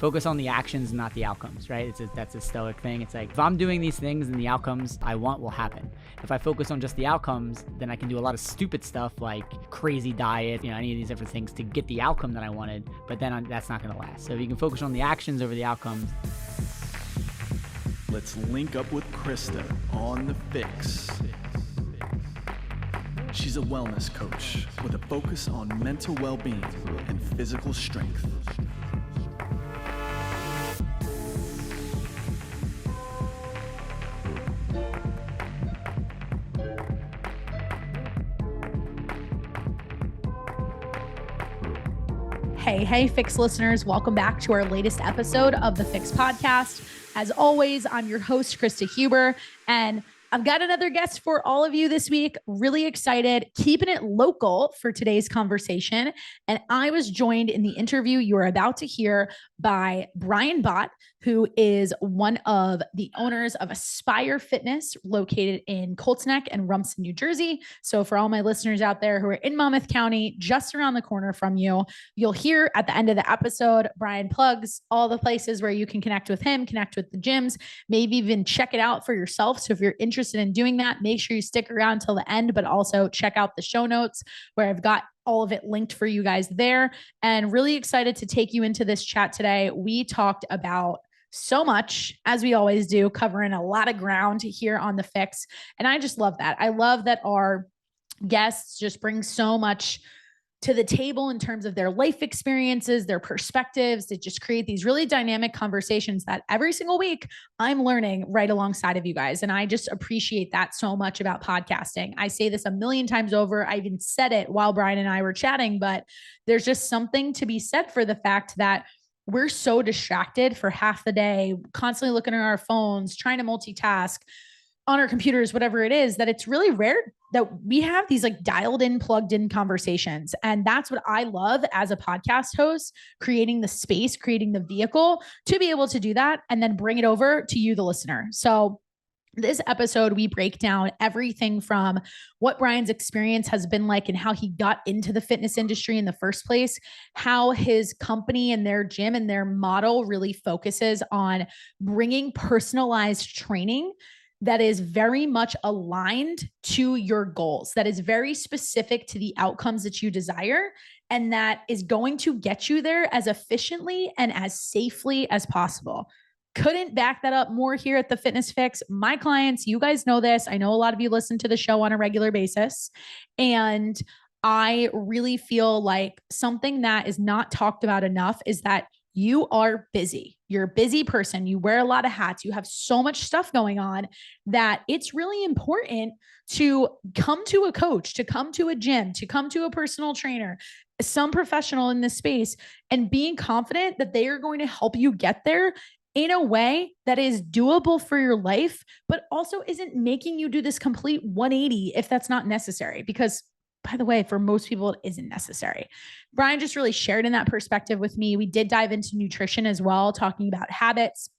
focus on the actions and not the outcomes, right? That's a stoic thing. It's like, if I'm doing these things, then the outcomes I want will happen. If I focus on just the outcomes, then I can do a lot of stupid stuff like crazy diet, any of these different things to get the outcome that I wanted, but then that's not going to last. So if you can focus on the actions over the outcomes. Let's link up with Krysta on the FYX. She's a wellness coach with a focus on mental well-being and physical strength. Hey, FYX listeners, welcome back to our latest episode of the FYX podcast. As always, I'm your host, Krysta Huber, and I've got another guest for all of you this week. Really excited, keeping it local for today's conversation. And I was joined in the interview you are about to hear by Brian Bott, who is one of the owners of Aspire Fitness located in Colts Neck and Rumson, New Jersey. So for all my listeners out there who are in Monmouth County, just around the corner from you, you'll hear at the end of the episode, Brian plugs all the places where you can connect with him, connect with the gyms, maybe even check it out for yourself. So if you're interested in doing that, make sure you stick around till the end, but also check out the show notes where I've got all of it linked for you guys there. And really excited to take you into this chat today. We talked about so much, as we always do, covering a lot of ground here on the FYX. And I just love that. I love that our guests just bring so much to the table in terms of their life experiences, their perspectives, to just create these really dynamic conversations that every single week I'm learning right alongside of you guys. And I just appreciate that so much about podcasting. I say this a million times over. I even said it while Brian and I were chatting, but there's just something to be said for the fact that we're so distracted for half the day, constantly looking at our phones, trying to multitask on our computers, whatever it is, that it's really rare that we have these like dialed in, plugged in conversations. And that's what I love as a podcast host, creating the space, creating the vehicle to be able to do that and then bring it over to you, the listener. So this episode, we break down everything from what Brian's experience has been like and how he got into the fitness industry in the first place, how his company and their gym and their model really focuses on bringing personalized training that is very much aligned to your goals, that is very specific to the outcomes that you desire, and that is going to get you there as efficiently and as safely as possible. Couldn't back that up more here at the Fitness FYX. My clients, you guys know this. I know a lot of you listen to the show on a regular basis. And I really feel like something that is not talked about enough is that you are busy. You're a busy person. You wear a lot of hats. You have so much stuff going on that it's really important to come to a coach, to come to a gym, to come to a personal trainer, some professional in this space, and being confident that they are going to help you get there in a way that is doable for your life, but also isn't making you do this complete 180 if that's not necessary. Because, by the way, for most people, it isn't necessary. Brian just really shared in that perspective with me. We did dive into nutrition as well, talking about habits,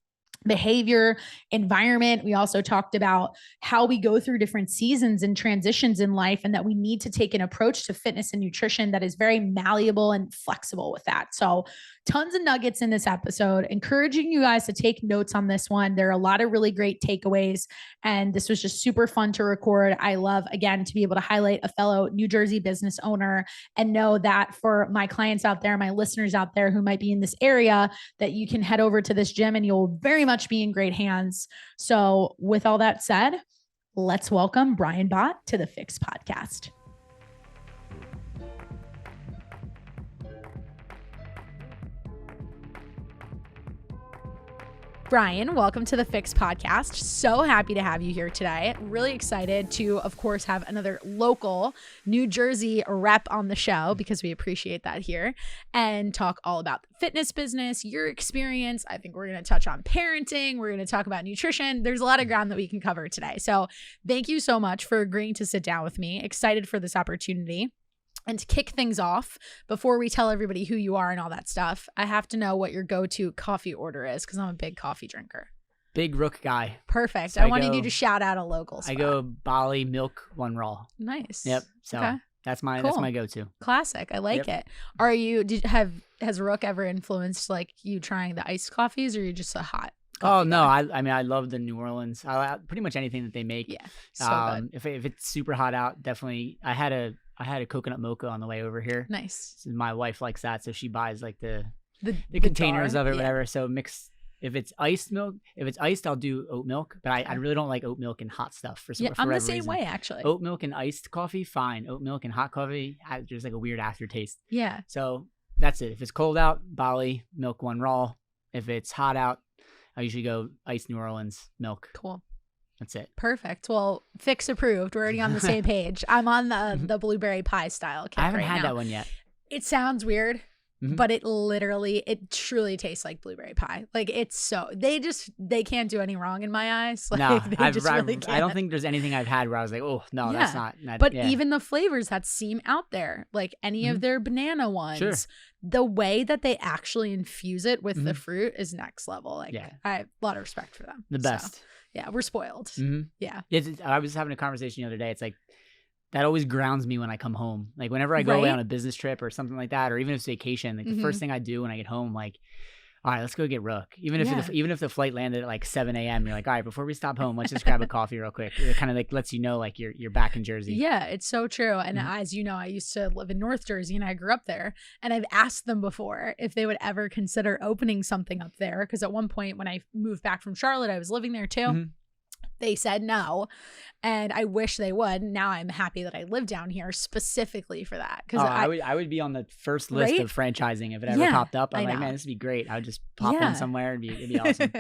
behavior, environment. We also talked about how we go through different seasons and transitions in life, and that we need to take an approach to fitness and nutrition that is very malleable and flexible with that. So tons of nuggets in this episode, encouraging you guys to take notes on this one. There are a lot of really great takeaways, and this was just super fun to record. I love, again, to be able to highlight a fellow New Jersey business owner and know that for my clients out there, my listeners out there who might be in this area, that you can head over to this gym and you'll very much be in great hands. So with all that said, let's welcome Brian Bott to the FYX podcast. Brian, welcome to the FYX podcast. So happy to have you here today. Really excited to, of course, have another local New Jersey rep on the show, because we appreciate that here, and talk all about the fitness business, your experience. I think we're going to touch on parenting. We're going to talk about nutrition. There's a lot of ground that we can cover today. So thank you so much for agreeing to sit down with me. Excited for this opportunity. And to kick things off, before we tell everybody who you are and all that stuff, I have to know what your go-to coffee order is, because I'm a big coffee drinker. Big Rook guy. Perfect. So I wanted you to shout out a local spot. I go Bali milk one roll. Nice. Yep. So okay. That's my go-to. Classic. I like it. Are you, has Rook ever influenced like you trying the iced coffees, or are you just a hot coffee No, guy? I mean, I love the New Orleans. Pretty much anything that they make. Yeah. So good. If it's super hot out, definitely. I had a coconut mocha on the way over here. Nice. So my wife likes that, so she buys like the The containers jar, of it, yeah. whatever. So mix. If it's iced milk, I'll do oat milk. But I really don't like oat milk and hot stuff for Yeah, I'm the whatever same reason. way actually. Oat milk and iced coffee, fine. Oat milk and hot coffee, there's like a weird aftertaste. Yeah. So that's it. If it's cold out, Bali, milk one raw. If it's hot out, I usually go iced New Orleans milk. Cool. That's it. Perfect. Well, FYX approved. We're already on the same page. I'm on the blueberry pie style kick I haven't right had now. that one yet. It sounds weird, Mhm. but it truly tastes like blueberry pie. Like they can't do any wrong in my eyes. Like No, they just really can't. I don't think there's anything I've had where I was like, oh no, that's not. But yeah. even the flavors that seem out there, like any of their banana ones, Sure. the way that they actually infuse it with the fruit is next level. Like I have a lot of respect for them. The best. So, yeah, we're spoiled. Yeah. I was having a conversation the other day. It's like that always grounds me when I come home. Like whenever I go away on a business trip or something like that, or even if it's vacation, like the first thing I do when I get home, like, all right, let's go get Rook. Even if the flight landed at like 7 a.m., you're like, all right, before we stop home, let's just grab a coffee real quick. It kind of like lets you know like you're back in Jersey. Yeah, it's so true. And as you know, I used to live in North Jersey and I grew up there. And I've asked them before if they would ever consider opening something up there. Because at one point when I moved back from Charlotte, I was living there too. They said no, and I wish they would. Now I'm happy that I live down here specifically for that. Because I would be on the first list of franchising if it ever popped up. I'm like, man, this would be great. I would just pop in somewhere. It'd be awesome.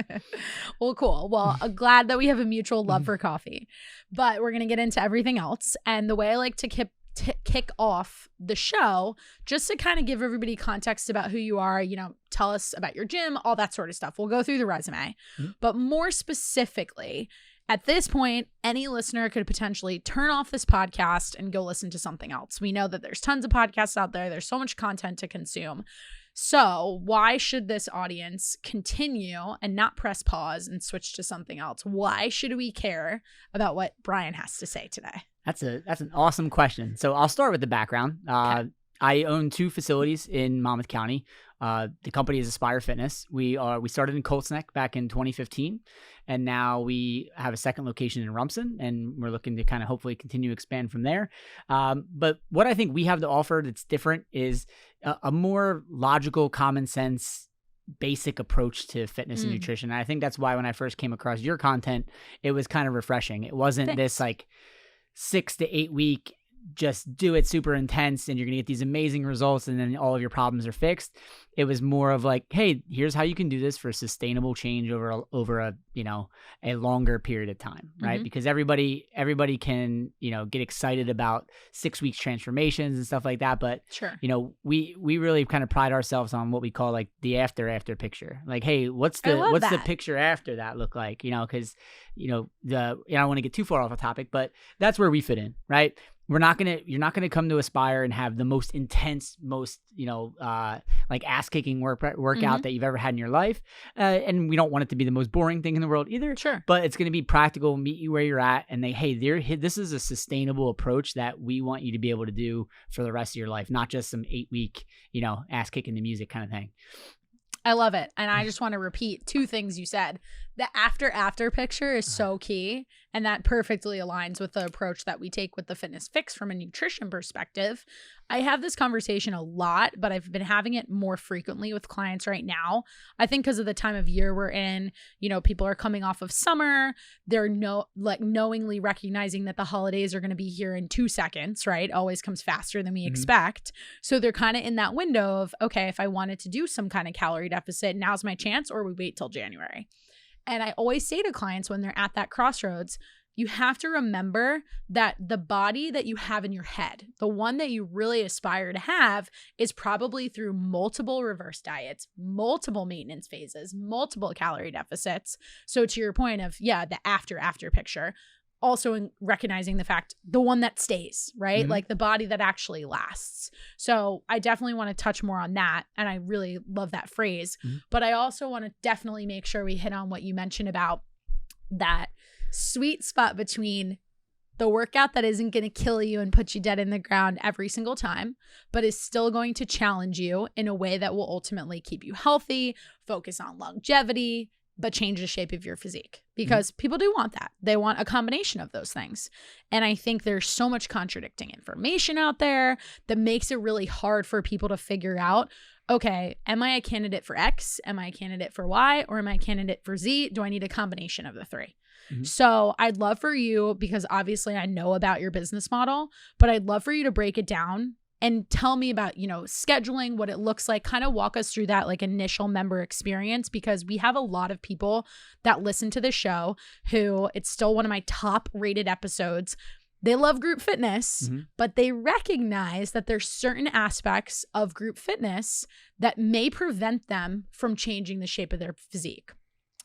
Well, cool. Well, glad that we have a mutual love for coffee, but we're gonna get into everything else. And the way I like to kick off the show, just to kind of give everybody context about who you are, tell us about your gym, all that sort of stuff. We'll go through the resume, but more specifically, at this point, any listener could potentially turn off this podcast and go listen to something else. We know that there's tons of podcasts out there. There's so much content to consume. So why should this audience continue and not press pause and switch to something else? Why should we care about what Brian has to say today? That's an awesome question. So I'll start with the background. Okay. I own 2 facilities in Monmouth County. The company is Aspire Fitness. We started in Colts Neck back in 2015, and now we have a second location in Rumson, and we're looking to kind of hopefully continue to expand from there. But what I think we have to offer that's different is a more logical, common sense, basic approach to fitness and nutrition. And I think that's why when I first came across your content, it was kind of refreshing. It wasn't this like 6 to 8 week, just do it super intense and you're gonna get these amazing results and then all of your problems are fixed. It was more of like, hey, here's how you can do this for sustainable change over a longer period of time, right? Because everybody can get excited about 6 weeks transformations and stuff like that, but we really kind of pride ourselves on what we call like the after picture. Like, hey, what's the picture after that look like? Because I don't want to get too far off the topic, but that's where we fit in, right? You're not gonna come to Aspire and have the most intense, most like ass kicking workout that you've ever had in your life, and we don't want it to be the most boring thing in the world either. Sure, but it's gonna be practical, meet you where you're at, and this is a sustainable approach that we want you to be able to do for the rest of your life, not just some 8 week ass kicking the music kind of thing. I love it. And I just want to repeat 2 things you said. The after picture is so key. And that perfectly aligns with the approach that we take with the Fitness Fix from a nutrition perspective. I have this conversation a lot, but I've been having it more frequently with clients right now. I think because of the time of year we're in, people are coming off of summer. They're knowingly recognizing that the holidays are going to be here in 2 seconds, right? Always comes faster than we expect. So they're kind of in that window of, okay, if I wanted to do some kind of calorie deficit, now's my chance, or we wait till January. And I always say to clients when they're at that crossroads, you have to remember that the body that you have in your head, the one that you really aspire to have, is probably through multiple reverse diets, multiple maintenance phases, multiple calorie deficits. So to your point of, the after picture, also in recognizing the fact, the one that stays, right? Like the body that actually lasts. So I definitely want to touch more on that. And I really love that phrase. But I also want to definitely make sure we hit on what you mentioned about that sweet spot between the workout that isn't going to kill you and put you dead in the ground every single time, but is still going to challenge you in a way that will ultimately keep you healthy, focus on longevity, but change the shape of your physique, because people do want that. They want a combination of those things. And I think there's so much contradicting information out there that makes it really hard for people to figure out, okay, am I a candidate for X? Am I a candidate for Y? Or am I a candidate for Z? Do I need a combination of the three? So I'd love for you, because obviously I know about your business model, but I'd love for you to break it down and tell me about, scheduling, what it looks like, kind of walk us through that like initial member experience, because we have a lot of people that listen to the show who, it's still one of my top rated episodes. They love group fitness, but they recognize that there's certain aspects of group fitness that may prevent them from changing the shape of their physique,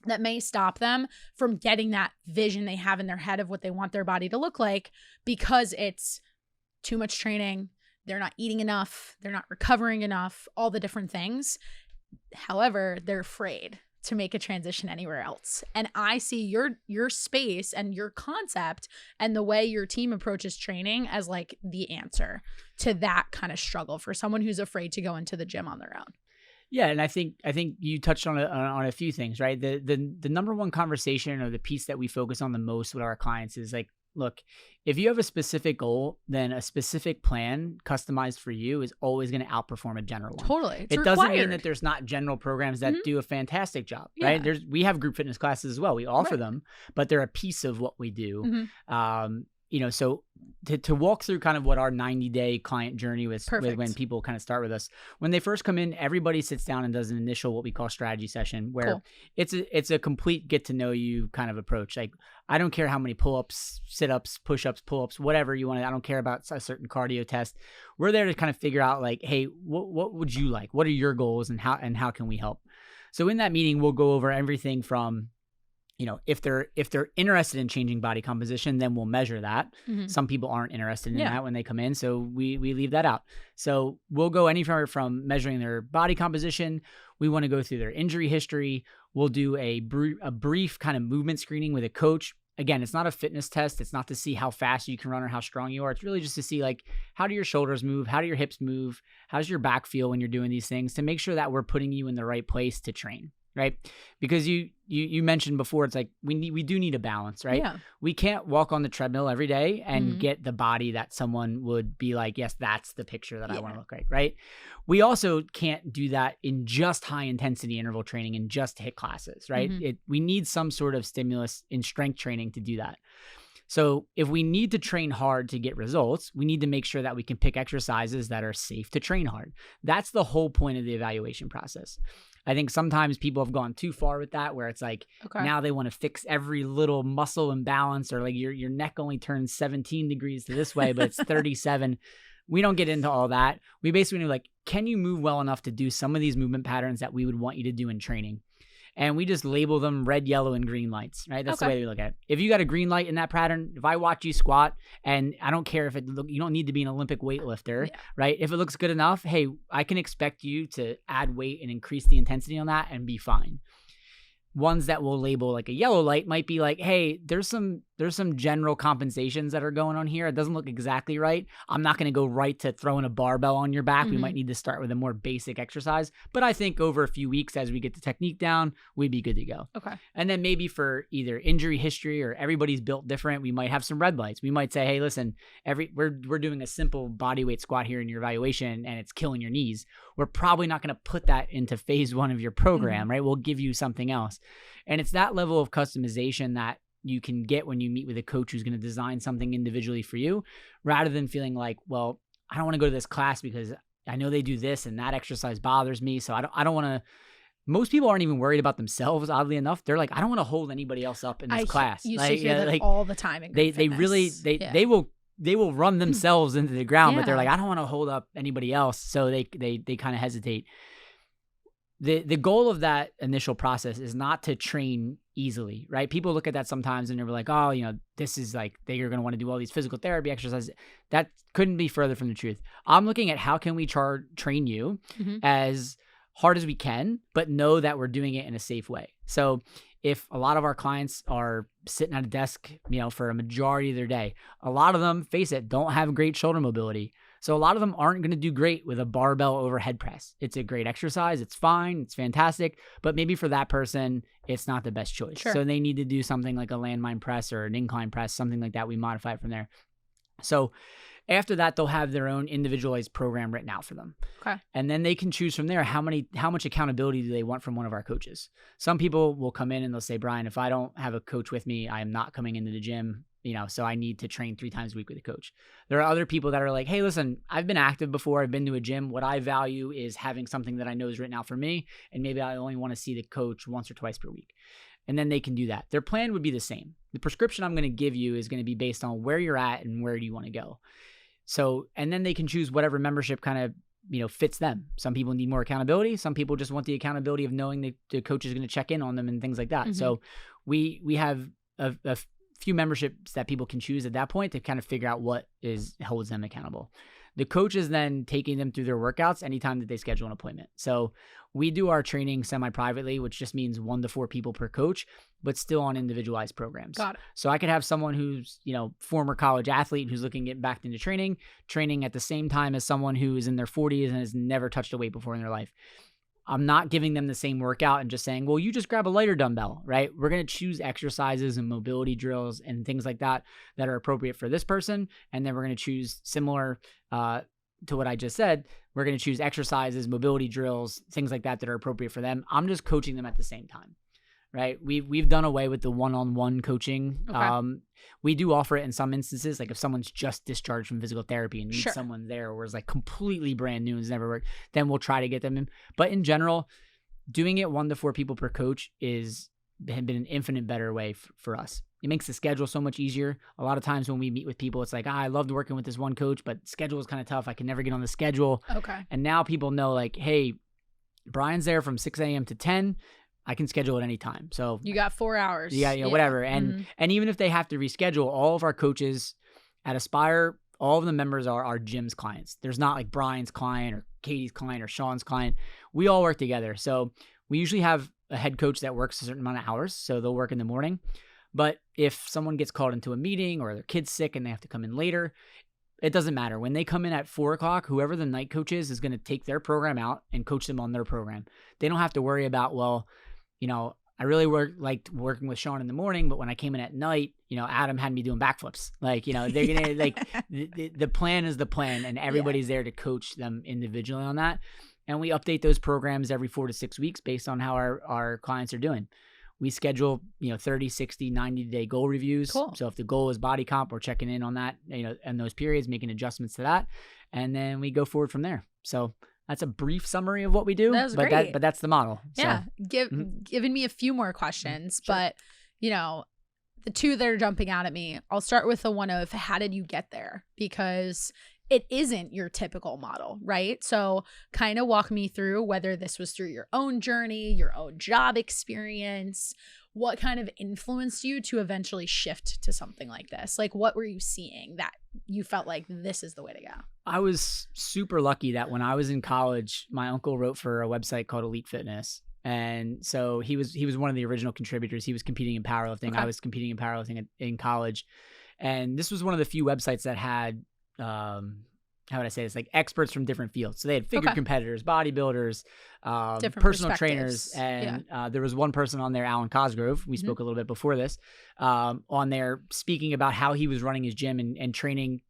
that may stop them from getting that vision they have in their head of what they want their body to look like, because it's too much training. They're not eating enough. They're not recovering enough, all the different things. However, they're afraid to make a transition anywhere else. And I see your space and your concept and the way your team approaches training as like the answer to that kind of struggle for someone who's afraid to go into the gym on their own. Yeah, and I think you touched on a few things, right? The number one conversation, or the piece that we focus on the most with our clients, is like, look, if you have a specific goal, then a specific plan customized for you is always going to outperform a general one. Totally. It doesn't mean that there's not general programs that do a fantastic job, right? We have group fitness classes as well. We offer them, but they're a piece of what we do. So to walk through kind of what our 90-day client journey was with when people kind of start with us, when they first come in, everybody sits down and does an initial, what we call strategy session, where it's a complete get to know you kind of approach. Like, I don't care how many pull-ups, sit-ups, push-ups, pull-ups, whatever you want. I don't care about a certain cardio test. We're there to kind of figure out like, hey, what would you like? What are your goals, and how can we help? So in that meeting, we'll go over everything from, if they're interested in changing body composition, then we'll measure that. Some people aren't interested in that when they come in, so we leave that out. So we'll go anywhere from measuring their body composition. We want to go through their injury history. We'll do a brief kind of movement screening with a coach. Again, it's not a fitness test. It's not to see how fast you can run or how strong you are. It's really just to see, like, how do your shoulders move? How do your hips move? How's your back feel when you're doing these things, to make sure that we're putting you in the right place to train. Right? Because you mentioned before, it's like we do need a balance, right? Yeah. We can't walk on the treadmill every day and get the body that someone would be like, yes, that's the picture that I want to look like, right? We also can't do that in just high intensity interval training and just HIIT classes, right? We need some sort of stimulus in strength training to do that. So if we need to train hard to get results, we need to make sure that we can pick exercises that are safe to train hard. That's the whole point of the evaluation process. I think sometimes people have gone too far with that, where it's like, now they want to fix every little muscle imbalance, or like your neck only turns 17 degrees to this way, but it's 37. We don't get into all that. We basically like, can you move well enough to do some of these movement patterns that we would want you to do in training? And we just label them red, yellow, and green lights, right? That's the way we look at it. If you got a green light in that pattern, if I watch you squat, and I don't care if you don't need to be an Olympic weightlifter, right? If it looks good enough, hey, I can expect you to add weight and increase the intensity on that and be fine. Ones that we'll label like a yellow light might be like, hey, there's some general compensations that are going on here. It doesn't look exactly right. I'm not going to go right to throwing a barbell on your back. We might need to start with a more basic exercise. But I think over a few weeks, as we get the technique down, we'd be good to go. Okay. And then maybe for either injury history or everybody's built different, we might have some red lights. We might say, hey, listen, we're doing a simple body weight squat here in your evaluation, and it's killing your knees. We're probably not going to put that into phase 1 of your program, right? We'll give you something else. And it's that level of customization that you can get when you meet with a coach who's going to design something individually for you, rather than feeling like, well, I don't want to go to this class because I know they do this and that exercise bothers me. So I don't want to. Most people aren't even worried about themselves, oddly enough. They're like, I don't want to hold anybody else up in this class. You used to hear that all the time in group fitness. They will run themselves into the ground, but they're like, I don't want to hold up anybody else. So they kind of hesitate. The goal of that initial process is not to train easily, right? People look at that sometimes and they're like, oh, this is like, they're going to want to do all these physical therapy exercises. That couldn't be further from the truth. I'm looking at how can we train you as hard as we can, but know that we're doing it in a safe way. So if a lot of our clients are sitting at a desk, for a majority of their day, a lot of them, face it, don't have great shoulder mobility. So a lot of them aren't going to do great with a barbell overhead press. It's a great exercise. It's fine. It's fantastic. But maybe for that person, it's not the best choice. Sure. So they need to do something like a landmine press or an incline press, something like that. We modify it from there. So after that, they'll have their own individualized program written out for them. Okay. And then they can choose from there how much accountability do they want from one of our coaches. Some people will come in and they'll say, Brian, if I don't have a coach with me, I am not coming into the gym, so I need to train 3 times a week with a coach. There are other people that are like, hey, listen, I've been active before. I've been to a gym. What I value is having something that I know is written out for me. And maybe I only want to see the coach once or twice per week. And then they can do that. Their plan would be the same. The prescription I'm going to give you is going to be based on where you're at and where do you want to go. So, and then they can choose whatever membership kind of, fits them. Some people need more accountability. Some people just want the accountability of knowing the coach is going to check in on them and things like that. Mm-hmm. So we have a few memberships that people can choose at that point to kind of figure out what holds them accountable. The coach is then taking them through their workouts anytime that they schedule an appointment. So we do our training semi-privately, which just means 1 to 4 people per coach, but still on individualized programs. Got it. So I could have someone who's, former college athlete who's looking to get back into training at the same time as someone who is in their 40s and has never touched a weight before in their life. I'm not giving them the same workout and just saying, well, you just grab a lighter dumbbell, right? We're going to choose exercises and mobility drills and things like that are appropriate for this person. And then we're going to choose similar to what I just said. We're going to choose exercises, mobility drills, things like that are appropriate for them. I'm just coaching them at the same time, right? We've done away with the one-on-one coaching. Okay. We do offer it in some instances, like if someone's just discharged from physical therapy and needs Sure. someone there or is like completely brand new and has never worked, then we'll try to get them in. But in general, doing it 1 to 4 people per coach has been an infinite better way for us. It makes the schedule so much easier. A lot of times when we meet with people, it's like, I loved working with this one coach, but schedule is kind of tough. I can never get on the schedule. Okay. And now people know like, hey, Brian's there from 6 a.m. to 10. I can schedule at any time. So you got 4 hours. Yeah, whatever. And even if they have to reschedule, all of our coaches at Aspire, all of the members are our gym's clients. There's not like Brian's client or Katie's client or Sean's client. We all work together. So we usually have a head coach that works a certain amount of hours. So they'll work in the morning. But if someone gets called into a meeting or their kid's sick and they have to come in later, it doesn't matter. When they come in at 4 o'clock, whoever the night coach is going to take their program out and coach them on their program. They don't have to worry about, well, I really liked working with Sean in the morning, but when I came in at night, Adam had me doing backflips. Like, they're going to like, the plan is the plan and everybody's there to coach them individually on that. And we update those programs every 4 to 6 weeks based on how our clients are doing. We schedule, 30, 60, 90-day goal reviews. Cool. So if the goal is body comp, we're checking in on that, in those periods, making adjustments to that. And then we go forward from there. So that's a brief summary of what we do. That was great. But that's the model. Yeah. So, Giving me a few more questions, Sure. but the 2 that are jumping out at me, I'll start with the one of how did you get there? Because it isn't your typical model, right? So kind of walk me through whether this was through your own journey, your own job experience, what kind of influenced you to eventually shift to something like this? Like, what were you seeing that you felt like this is the way to go? I was super lucky that when I was in college, my uncle wrote for a website called Elite Fitness. And so he was one of the original contributors. He was competing in powerlifting. Okay. I was competing in powerlifting in college. And this was one of the few websites that had, how would I say this? Like experts from different fields. So they had figure competitors, bodybuilders, personal trainers. And there was one person on there, Alan Cosgrove. We spoke a little bit before this, on there speaking about how he was running his gym and training,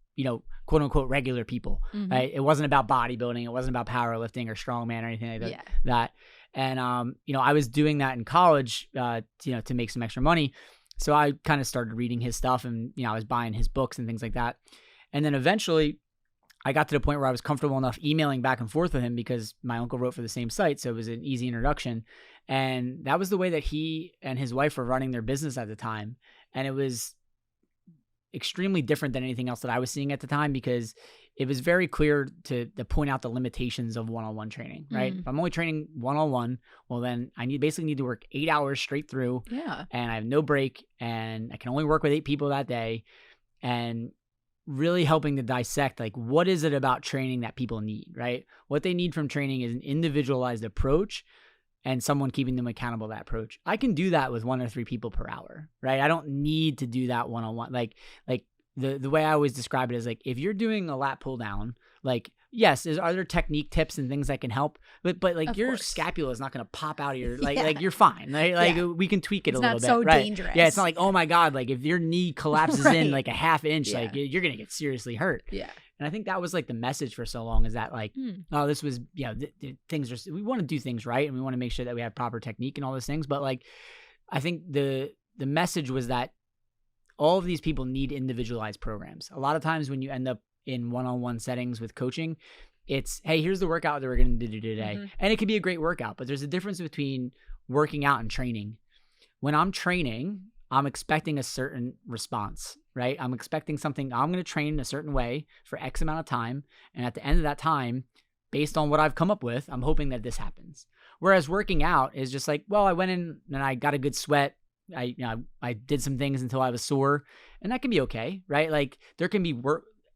quote unquote, regular people. Right? It wasn't about bodybuilding. It wasn't about powerlifting or strongman or anything like that. And, I was doing that in college, to make some extra money. So I kind of started reading his stuff and, I was buying his books and things like that. And then eventually I got to the point where I was comfortable enough emailing back and forth with him because my uncle wrote for the same site. So it was an easy introduction. And that was the way that he and his wife were running their business at the time. And it was extremely different than anything else that I was seeing at the time because it was very clear to point out the limitations of one-on-one training, right? If I'm only training one-on-one, well, then I basically need to work 8 hours straight through. Yeah. And I have no break and I can only work with 8 people that day. And really helping to dissect, like, what is it about training that people need, right? What they need from training is an individualized approach and someone keeping them accountable to that approach. I can do that with 1 or 3 people per hour, right? I don't need to do that one-on-one. Like the way I always describe it is like, if you're doing a lat pull down, like, yes, are there technique tips and things that can help? But like, your scapula is not going to pop out of your, like you're fine. Right? Like we can tweak it a little bit. It's not so dangerous. Yeah, it's not like, oh my God, like if your knee collapses in like a half inch, like you're going to get seriously hurt. Yeah. And I think that was like the message for so long, is that like, oh, this was, things are, we want to do things right. And we want to make sure that we have proper technique and all those things. But like, I think the message was that all of these people need individualized programs. A lot of times when you end up in one-on-one settings with coaching, it's, hey, here's the workout that we're going to do today. And it can be a great workout, but there's a difference between working out and training. When I'm training, I'm expecting a certain response, right? I'm expecting something. I'm going to train a certain way for X amount of time. And at the end of that time, based on what I've come up with, I'm hoping that this happens. Whereas working out is just like, well, I went in and I got a good sweat. I did some things until I was sore, and that can be okay, right? Like there can be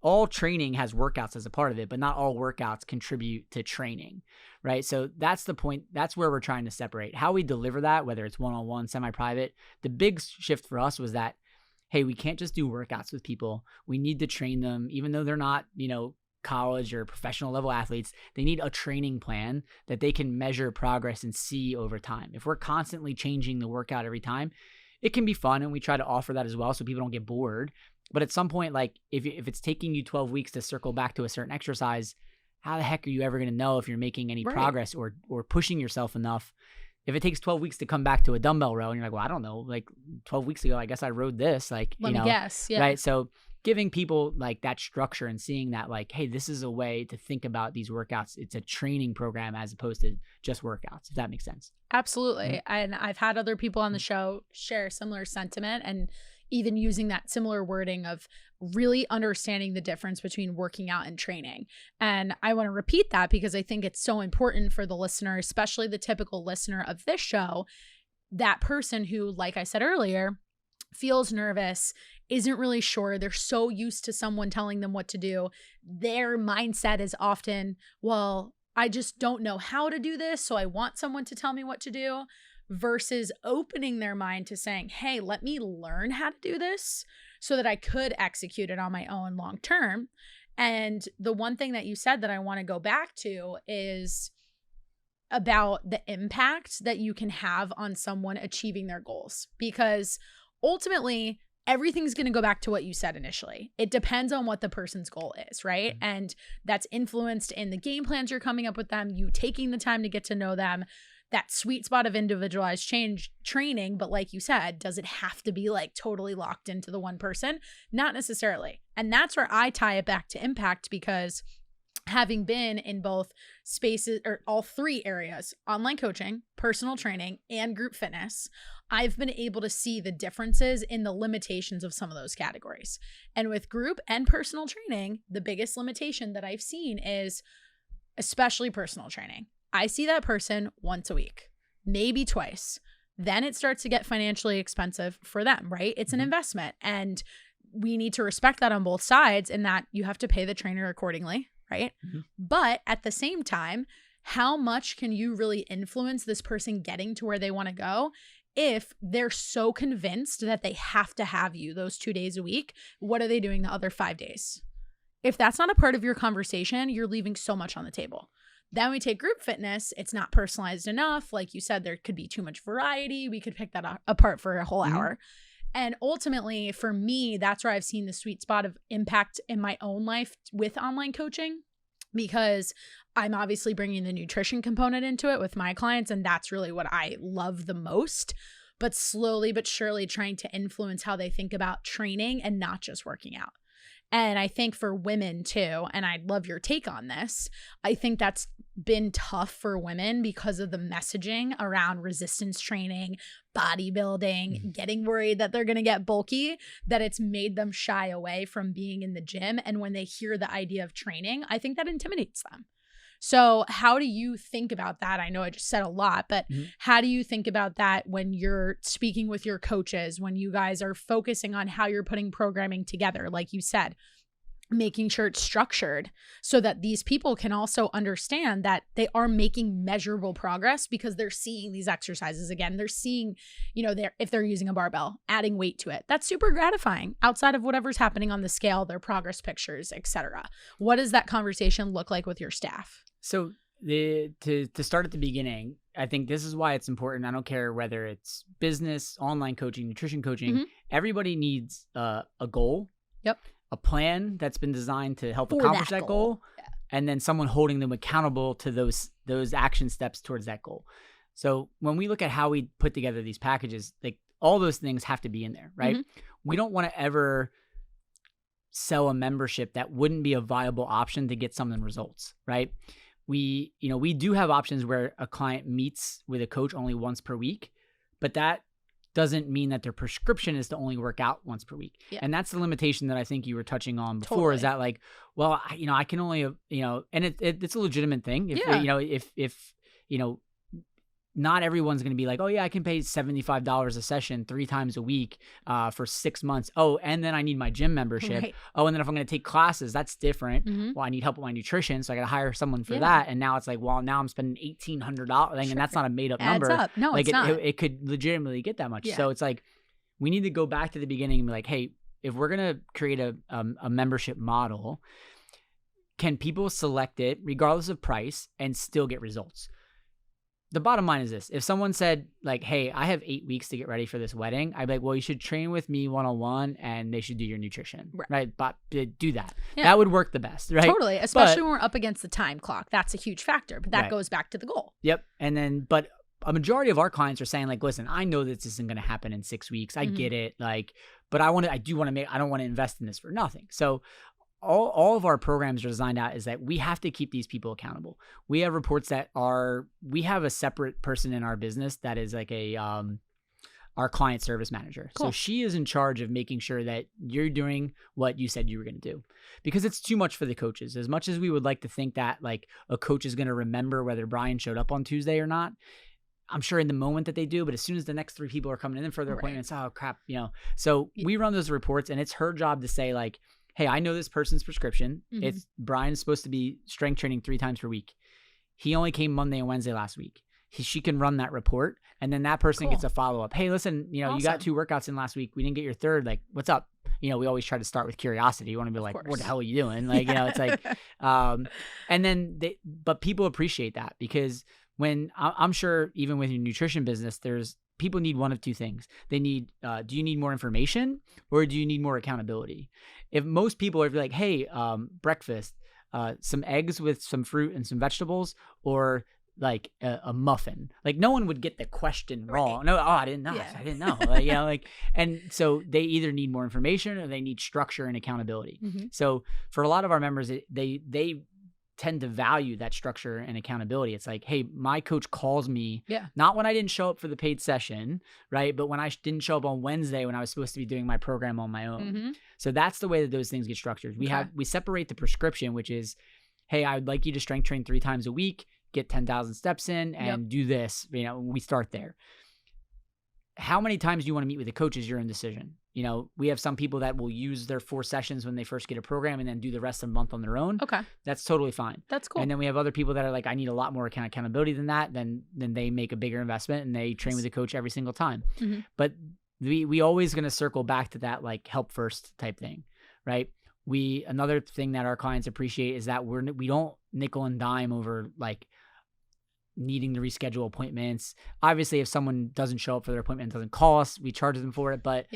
all training has workouts as a part of it, but not all workouts contribute to training, right? So that's the point. That's where we're trying to separate how we deliver that, whether it's one-on-one, semi-private. The big shift for us was that, hey, we can't just do workouts with people. We need to train them, even though they're not, college or professional level athletes. They need a training plan that they can measure progress and see over time. If we're constantly changing the workout every time, it can be fun, and we try to offer that as well so people don't get bored. But at some point, like if it's taking you 12 weeks to circle back to a certain exercise, how the heck are you ever going to know if you're making any progress or pushing yourself enough? If it takes 12 weeks to come back to a dumbbell row and you're like, well, I don't know, like 12 weeks ago, I guess I rode this, like, Let me guess. Yeah. Right? So giving people like that structure and seeing that like, hey, this is a way to think about these workouts. It's a training program as opposed to just workouts, if that makes sense. Absolutely. And I've had other people on the show share similar sentiment, and even using that similar wording of really understanding the difference between working out and training. And I want to repeat that because I think it's so important for the listener, especially the typical listener of this show, that person who, like I said earlier, feels nervous, isn't really sure. They're so used to someone telling them what to do. Their mindset is often, well, I just don't know how to do this, so I want someone to tell me what to do, versus opening their mind to saying, hey, let me learn how to do this so that I could execute it on my own long term. And the one thing that you said that I want to go back to is about the impact that you can have on someone achieving their goals, because ultimately, everything's going to go back to what you said initially. It depends on what the person's goal is, right? And that's influenced in the game plans you're coming up with them, you taking the time to get to know them, that sweet spot of individualized training. But like you said, does it have to be like totally locked into the one person? Not necessarily. And that's where I tie it back to impact, because having been in both spaces, or all 3 areas, online coaching, personal training, and group fitness, I've been able to see the differences in the limitations of some of those categories. And with group and personal training, the biggest limitation that I've seen is, especially personal training, I see that person once a week, maybe twice. Then it starts to get financially expensive for them, right? It's an investment, and we need to respect that on both sides, in that you have to pay the trainer accordingly, right? But at the same time, how much can you really influence this person getting to where they want to go if they're so convinced that they have to have you those 2 days a week? What are they doing the other 5 days? If that's not a part of your conversation, you're leaving so much on the table. Then we take group fitness. It's not personalized enough. Like you said, there could be too much variety. We could pick that apart for a whole hour. And ultimately, for me, that's where I've seen the sweet spot of impact in my own life with online coaching, because I'm obviously bringing the nutrition component into it with my clients, and that's really what I love the most. But slowly but surely trying to influence how they think about training and not just working out. And I think for women too, and I'd love your take on this, I think that's been tough for women because of the messaging around resistance training, bodybuilding, getting worried that they're going to get bulky, that it's made them shy away from being in the gym. And when they hear the idea of training, I think that intimidates them. So how do you think about that? I know I just said a lot, but how do you think about that when you're speaking with your coaches, when you guys are focusing on how you're putting programming together? Like you said, making sure it's structured so that these people can also understand that they are making measurable progress because they're seeing these exercises again. They're seeing, if they're using a barbell, adding weight to it. That's super gratifying outside of whatever's happening on the scale, their progress pictures, etc. What does that conversation look like with your staff? So to start at the beginning, I think this is why it's important. I don't care whether it's business, online coaching, nutrition coaching. Everybody needs a goal. Yep. A plan that's been designed to help accomplish that goal. Yeah. And then someone holding them accountable to those action steps towards that goal. So when we look at how we put together these packages, like all those things have to be in there, right? We don't want to ever sell a membership that wouldn't be a viable option to get some results, right? We do have options where a client meets with a coach only once per week, but that doesn't mean that their prescription is to only work out once per week. Yeah. And that's the limitation that I think you were touching on before. Totally. Is that like, well, I can only, and it's a legitimate thing. If not everyone's going to be like, oh yeah, I can pay $75 a session 3 times a week for 6 months. Oh, and then I need my gym membership. Right. Oh, and then if I'm going to take classes, that's different. Well, I need help with my nutrition, so I got to hire someone for that. And now it's like, well, now I'm spending $1,800, and that's not a made up number. Adds up. No, like it's not. It could legitimately get that much. Yeah. So it's like, we need to go back to the beginning and be like, hey, if we're going to create a membership model, can people select it regardless of price and still get results? The bottom line is this. If someone said like, hey, I have 8 weeks to get ready for this wedding, I'd be like, well, you should train with me one-on-one and they should do your nutrition, right? But do that. Yeah. That would work the best, right? Totally. Especially when we're up against the time clock. That's a huge factor, but that goes back to the goal. Yep. And then, but a majority of our clients are saying like, listen, I know that this isn't going to happen in 6 weeks. I get it. Like, but I don't want to invest in this for nothing. So all of our programs are designed out is that we have to keep these people accountable. We have reports that we have a separate person in our business that is like our client service manager. Cool. So she is in charge of making sure that you're doing what you said you were going to do, because it's too much for the coaches. As much as we would like to think that like a coach is going to remember whether Brian showed up on Tuesday or not, I'm sure in the moment that they do, but as soon as the next 3 people are coming in for their appointments, oh crap, So we run those reports, and it's her job to say like, hey, I know this person's prescription. It's Brian's supposed to be strength training 3 times per week. He only came Monday and Wednesday last week. She can run that report, and then that person gets a follow-up. Hey, listen, awesome. You got 2 workouts in last week. We didn't get your 3rd. Like, what's up? We always try to start with curiosity. You want to be like, what the hell are you doing? Like, it's like, and then but people appreciate that, because when I'm sure even with your nutrition business, people need one of 2 things. They need, do you need more information or do you need more accountability? If most people are like, hey, breakfast, some eggs with some fruit and some vegetables, or like a muffin, like no one would get the question wrong. No, I didn't know. I didn't know. And so they either need more information or they need structure and accountability. So for a lot of our members, they tend to value that structure and accountability. It's like, hey, my coach calls me, not when I didn't show up for the paid session, right? But when I didn't show up on Wednesday when I was supposed to be doing my program on my own. So that's the way that those things get structured. We separate the prescription, which is, hey, I would like you to strength train 3 times a week, get 10,000 steps in, and do this. We start there. How many times do you want to meet with a coach is your own decision. We have some people that will use their 4 sessions when they first get a program and then do the rest of the month on their own. Okay. That's totally fine. That's cool. And then we have other people that are like, I need a lot more accountability than that. Then they make a bigger investment and they train with a coach every single time. But we always going to circle back to that like help first type thing, right? Another thing that our clients appreciate is that we don't nickel and dime over like needing to reschedule appointments. Obviously, if someone doesn't show up for their appointment and doesn't call us, we charge them for it. But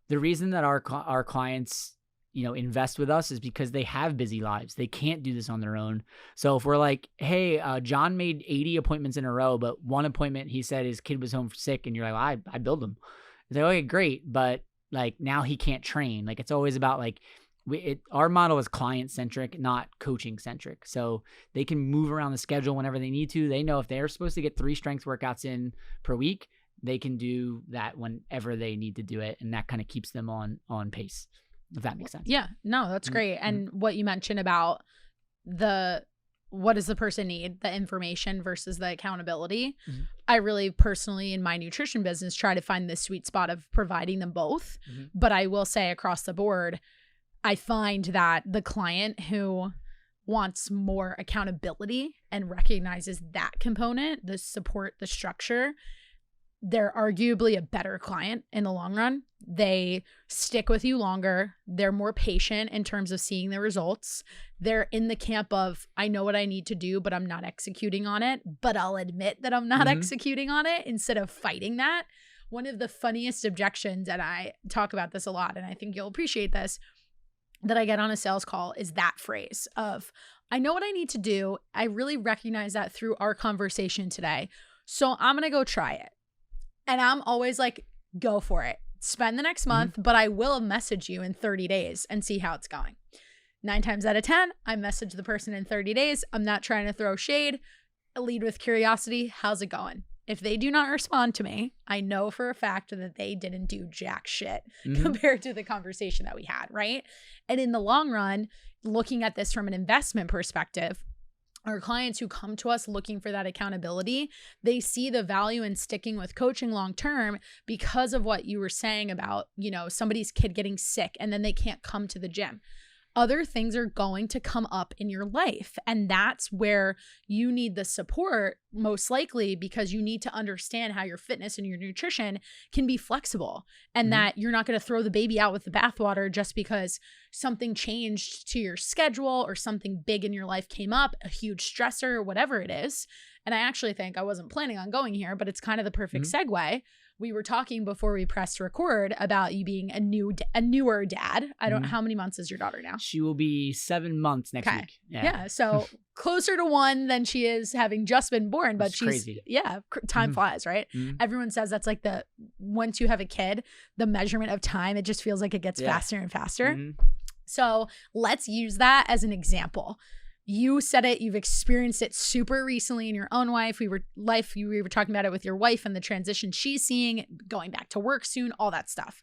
the reason that our clients, invest with us is because they have busy lives. They can't do this on their own. So if we're like, hey, John made 80 appointments in a row, but one appointment he said his kid was home sick, and you're like, well, I billed him. It's like, okay, great, but like now he can't train. Like it's always about like our model is client-centric, not coaching-centric. So they can move around the schedule whenever they need to. They know if they're supposed to get 3 strength workouts in per week, they can do that whenever they need to do it. And that kind of keeps them on pace, if that makes sense. Yeah, no, that's great. And what you mentioned about what does the person need, the information versus the accountability. I really personally in my nutrition business try to find the sweet spot of providing them both. But I will say across the board, I find that the client who wants more accountability and recognizes that component, the support, the structure, they're arguably a better client in the long run. They stick with you longer. They're more patient in terms of seeing the results. They're in the camp of, I know what I need to do, but I'm not executing on it, but I'll admit that I'm not executing on it instead of fighting that. One of the funniest objections, and I talk about this a lot, and I think you'll appreciate this, that I get on a sales call is that phrase of, I know what I need to do. I really recognize that through our conversation today. So I'm going to go try it. And I'm always like, go for it. Spend the next month, but I will message you in 30 days and see how it's going. 9 times out of 10, I message the person in 30 days. I'm not trying to throw shade. I lead with curiosity. How's it going? If they do not respond to me, I know for a fact that they didn't do jack shit compared to the conversation that we had, right? And in the long run, looking at this from an investment perspective, our clients who come to us looking for that accountability, they see the value in sticking with coaching long term because of what you were saying about, you know, somebody's kid getting sick and then they can't come to the gym. Other things are going to come up in your life. And that's where you need the support, most likely, because you need to understand how your fitness and your nutrition can be flexible and that you're not going to throw the baby out with the bathwater just because something changed to your schedule or something big in your life came up, a huge stressor or whatever it is. And I actually think I wasn't planning on going here, but it's kind of the perfect segue. We were talking before we pressed record about you being a newer dad. I don't know how many months is your daughter now? She will be 7 months next week. Yeah. So closer to 1 than she is having just been born, but she's crazy. Time flies, right? Everyone says that's like once you have a kid, the measurement of time, it just feels like it gets faster and faster. So let's use that as an example. You said it, you've experienced it super recently in your own life. We were talking about it with your wife and the transition she's seeing, going back to work soon, all that stuff.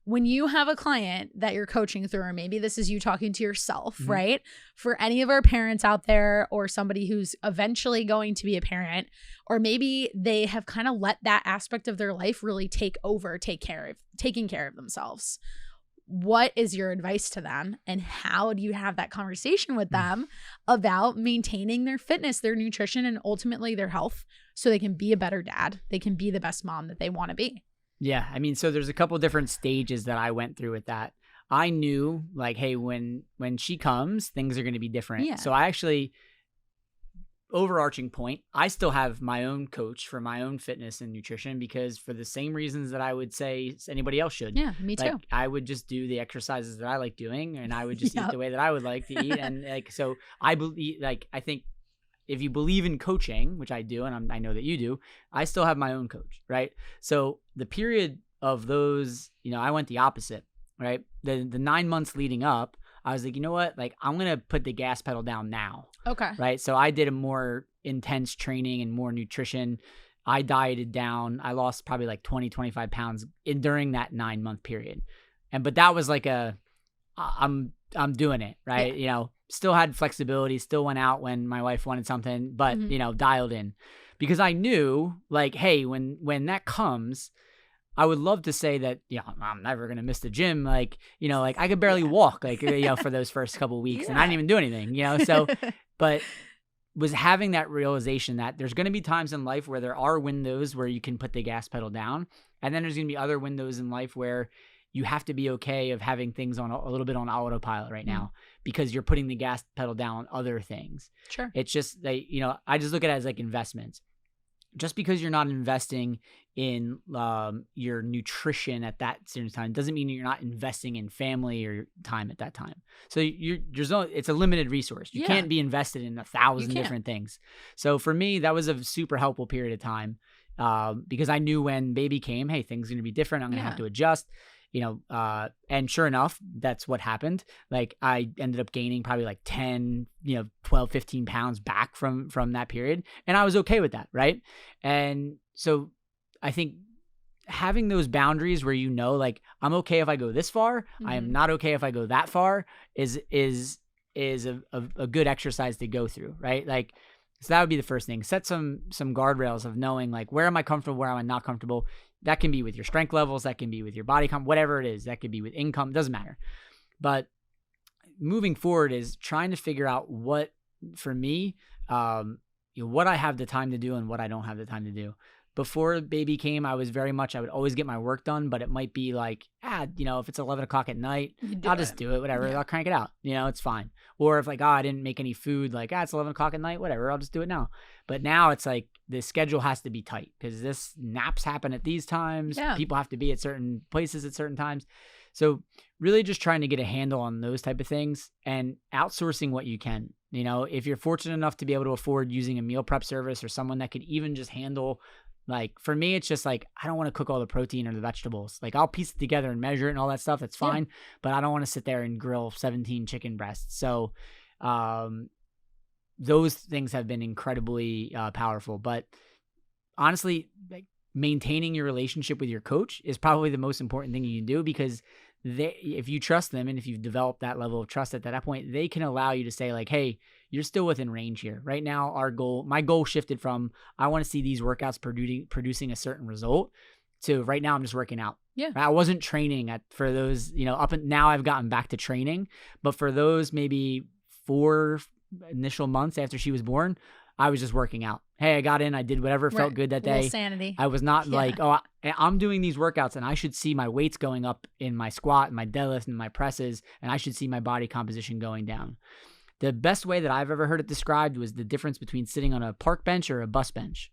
When you have a client that you're coaching through, or maybe this is you talking to yourself, right? For any of our parents out there or somebody who's eventually going to be a parent, or maybe they have kind of let that aspect of their life really taking care of themselves. What is your advice to them, and how do you have that conversation with them about maintaining their fitness, their nutrition, and ultimately their health so they can be a better dad, they can be the best mom that they want to be? Yeah. I mean, so there's a couple different stages that I went through with that. I knew like, hey, when she comes, things are going to be different. Yeah. So I actually, overarching point, I still have my own coach for my own fitness and nutrition, because for the same reasons that I would say anybody else should. Yeah, me too. I would just do the exercises that I like doing, and I would just eat the way that I would like to eat. And like, so I believe, like, I think if you believe in coaching, which I do, and I know that you do, I still have my own coach, right? So the period of those, you know, I went the opposite, right? The 9 months leading up, I was like, you know what? Like, I'm going to put the gas pedal down now. Okay. Right. So I did a more intense training and more nutrition. I dieted down. I lost probably like 20, 25 pounds during that 9 month period. But that was like I'm doing it. Right. Yeah. You know, still had flexibility, still went out when my wife wanted something, but you know, dialed in, because I knew like, hey, when that comes, I would love to say that, you know, I'm never going to miss the gym. Like, you know, like I could barely walk, like, you know, for those first couple of weeks and I didn't even do anything, you know? So, but was having that realization that there's going to be times in life where there are windows where you can put the gas pedal down. And then there's going to be other windows in life where you have to be okay of having things on a little bit on autopilot right now, because you're putting the gas pedal down on other things. Sure. It's just that, you know, I just look at it as like investments. Just because you're not investing in your nutrition at that certain time doesn't mean you're not investing in family or time at that time. So it's a limited resource. You can't be invested in 1,000 different things. So for me, that was a super helpful period of time, because I knew when baby came, hey, things are going to be different. I'm going to have to adjust. You know, and sure enough, that's what happened. Like I ended up gaining probably like 10, 12, 15 pounds back from that period. And I was okay with that. Right. And so I think having those boundaries where, you know, like I'm okay if I go this far, I am not okay if I go that far is a good exercise to go through. Right. Like, so that would be the first thing. Set some guardrails of knowing like, where am I comfortable? Where am I not comfortable? That can be with your strength levels. That can be with your body comp, whatever it is. That could be with income. Doesn't matter. But moving forward is trying to figure out what, for me, what I have the time to do and what I don't have the time to do. Before baby came, I would always get my work done, but it might be like, if it's 11 o'clock at night, I'll just do it, whatever. Yeah. I'll crank it out. It's fine. Or if like, I didn't make any food, like, it's 11 o'clock at night, whatever, I'll just do it now. But now it's like the schedule has to be tight because this naps happen at these times. Yeah. People have to be at certain places at certain times. So really just trying to get a handle on those type of things and outsourcing what you can. If you're fortunate enough to be able to afford using a meal prep service or someone that could even just handle, like for me, it's just like, I don't want to cook all the protein or the vegetables. Like I'll piece it together and measure it and all that stuff. That's fine. Yeah. But I don't want to sit there and grill 17 chicken breasts. So those things have been incredibly powerful. But honestly, like, maintaining your relationship with your coach is probably the most important thing you can do, because if you trust them and if you've developed that level of trust at that point, they can allow you to say like, hey, you're still within range here. Right now, my goal shifted from, I want to see these workouts producing a certain result, to right now I'm just working out. Yeah. I wasn't training for those, up and now I've gotten back to training, but for those maybe 4 initial months after she was born, I was just working out. Hey, I got in, I did whatever felt good that day. Sanity. I was not like, I'm doing these workouts and I should see my weights going up in my squat and my deadlift and my presses, and I should see my body composition going down. The best way that I've ever heard it described was the difference between sitting on a park bench or a bus bench.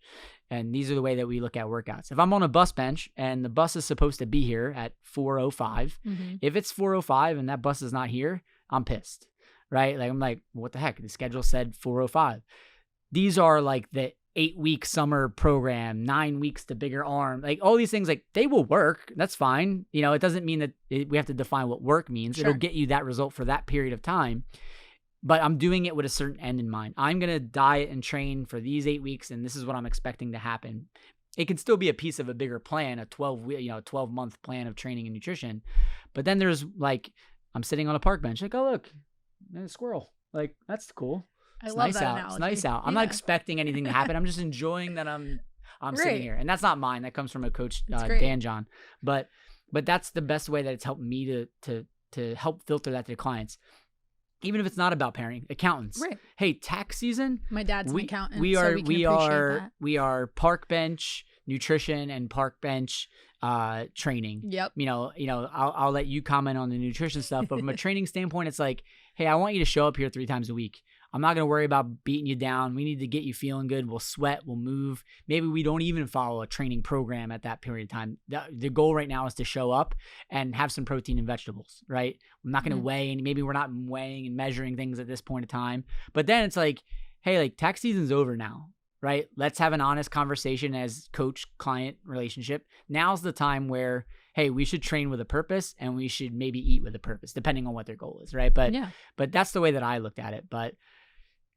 And these are the way that we look at workouts. If I'm on a bus bench and the bus is supposed to be here at 4:05, if it's 4:05 and that bus is not here, I'm pissed, right? Like I'm like, what the heck? The schedule said 4:05. These are like the 8-week summer program, 9 weeks to bigger arm, like all these things, like they will work. That's fine. It doesn't mean that we have to define what work means. Sure. It'll get you that result for that period of time. But I'm doing it with a certain end in mind. I'm going to diet and train for these 8 weeks, and this is what I'm expecting to happen. It can still be a piece of a bigger plan, a 12-month plan of training and nutrition. But then there's like, I'm sitting on a park bench, like, oh, look, there's a squirrel. Like, that's cool. I love that analogy. It's nice out. I'm not expecting anything to happen. I'm just enjoying that I'm sitting here. And that's not mine. That comes from a coach, Dan John. But that's the best way that it's helped me to help filter that to clients. Even if it's not about parenting, accountants. Right. Hey, tax season. My dad's an accountant. We are park bench nutrition and park bench training. Yep. I'll let you comment on the nutrition stuff, but from a training standpoint, it's like, hey, I want you to show up here 3 times a week. I'm not going to worry about beating you down. We need to get you feeling good. We'll sweat. We'll move. Maybe we don't even follow a training program at that period of time. The goal right now is to show up and have some protein and vegetables, right? I'm not going to weigh, and maybe we're not weighing and measuring things at this point in time. But then it's like, hey, like tax season's over now, right? Let's have an honest conversation as coach-client relationship. Now's the time where, hey, we should train with a purpose and we should maybe eat with a purpose, depending on what their goal is, right? But that's the way that I looked at it. But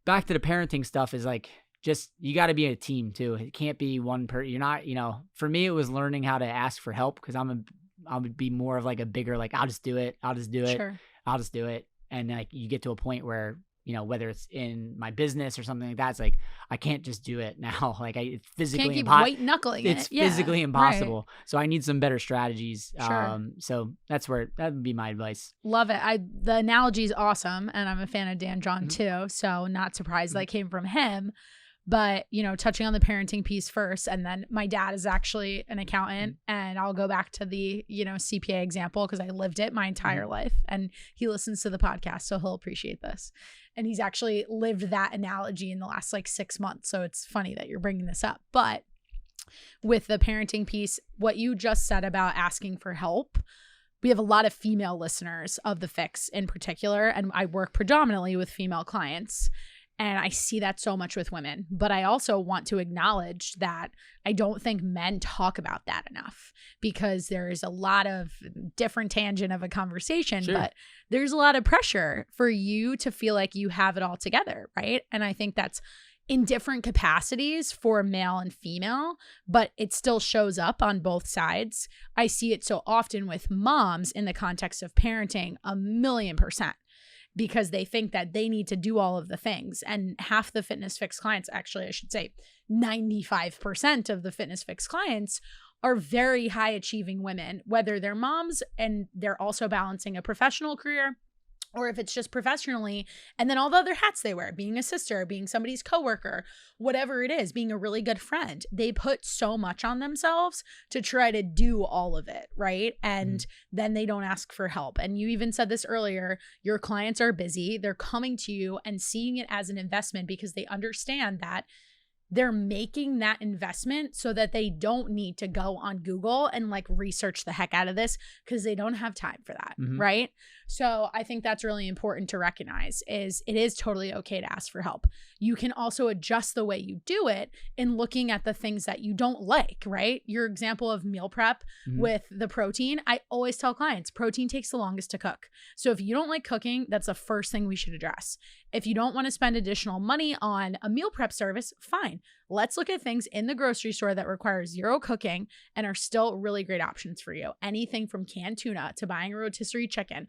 back to the parenting stuff is like, just, you got to be a team too. It can't be one you're not, for me, it was learning how to ask for help, because I would be more of like a bigger, like, I'll just do it. Sure. I'll just do it. And like, you get to a point where, whether it's in my business or something like that, it's like, I can't just do it now. Like it's physically impossible. White knuckling it. It's physically impossible. Right. So I need some better strategies. Sure. So that would be my advice. Love it. The analogy is awesome. And I'm a fan of Dan John too. So not surprised that came from him. But, touching on the parenting piece first, and then my dad is actually an accountant, and I'll go back to the, CPA example because I lived it my entire life, and he listens to the podcast, so he'll appreciate this. And he's actually lived that analogy in the last 6 months. So it's funny that you're bringing this up. But with the parenting piece, what you just said about asking for help, we have a lot of female listeners of the FYX in particular, and I work predominantly with female clients. And I see that so much with women. But I also want to acknowledge that I don't think men talk about that enough, because there's a lot of different tangent of a conversation, but there's a lot of pressure for you to feel like you have it all together, right? And I think that's in different capacities for male and female, but it still shows up on both sides. I see it so often with moms in the context of parenting, 1,000,000%. Because they think that they need to do all of the things. And half the Fitness FYX clients, actually, I should say 95% of the Fitness FYX clients are very high achieving women, whether they're moms and they're also balancing a professional career, or if it's just professionally, and then all the other hats they wear, being a sister, being somebody's coworker, whatever it is, being a really good friend, they put so much on themselves to try to do all of it, right? And then they don't ask for help. And you even said this earlier, your clients are busy. They're coming to you and seeing it as an investment because they understand that they're making that investment so that they don't need to go on Google and like research the heck out of this because they don't have time for that, right? So I think that's really important to recognize is it is totally okay to ask for help. You can also adjust the way you do it in looking at the things that you don't like, right? Your example of meal prep with the protein, I always tell clients protein takes the longest to cook. So if you don't like cooking, that's the first thing we should address. If you don't want to spend additional money on a meal prep service, fine. Let's look at things in the grocery store that require zero cooking and are still really great options for you. Anything from canned tuna to buying a rotisserie chicken.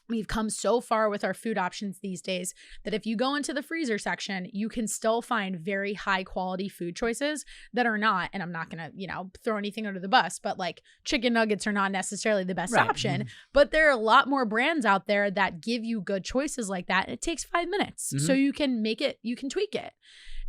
We've come so far with our food options these days that if you go into the freezer section, you can still find very high quality food choices that are not, and I'm not going to, throw anything under the bus, but like chicken nuggets are not necessarily the best option, but there are a lot more brands out there that give you good choices like that. It takes 5 minutes. So you can make it, you can tweak it.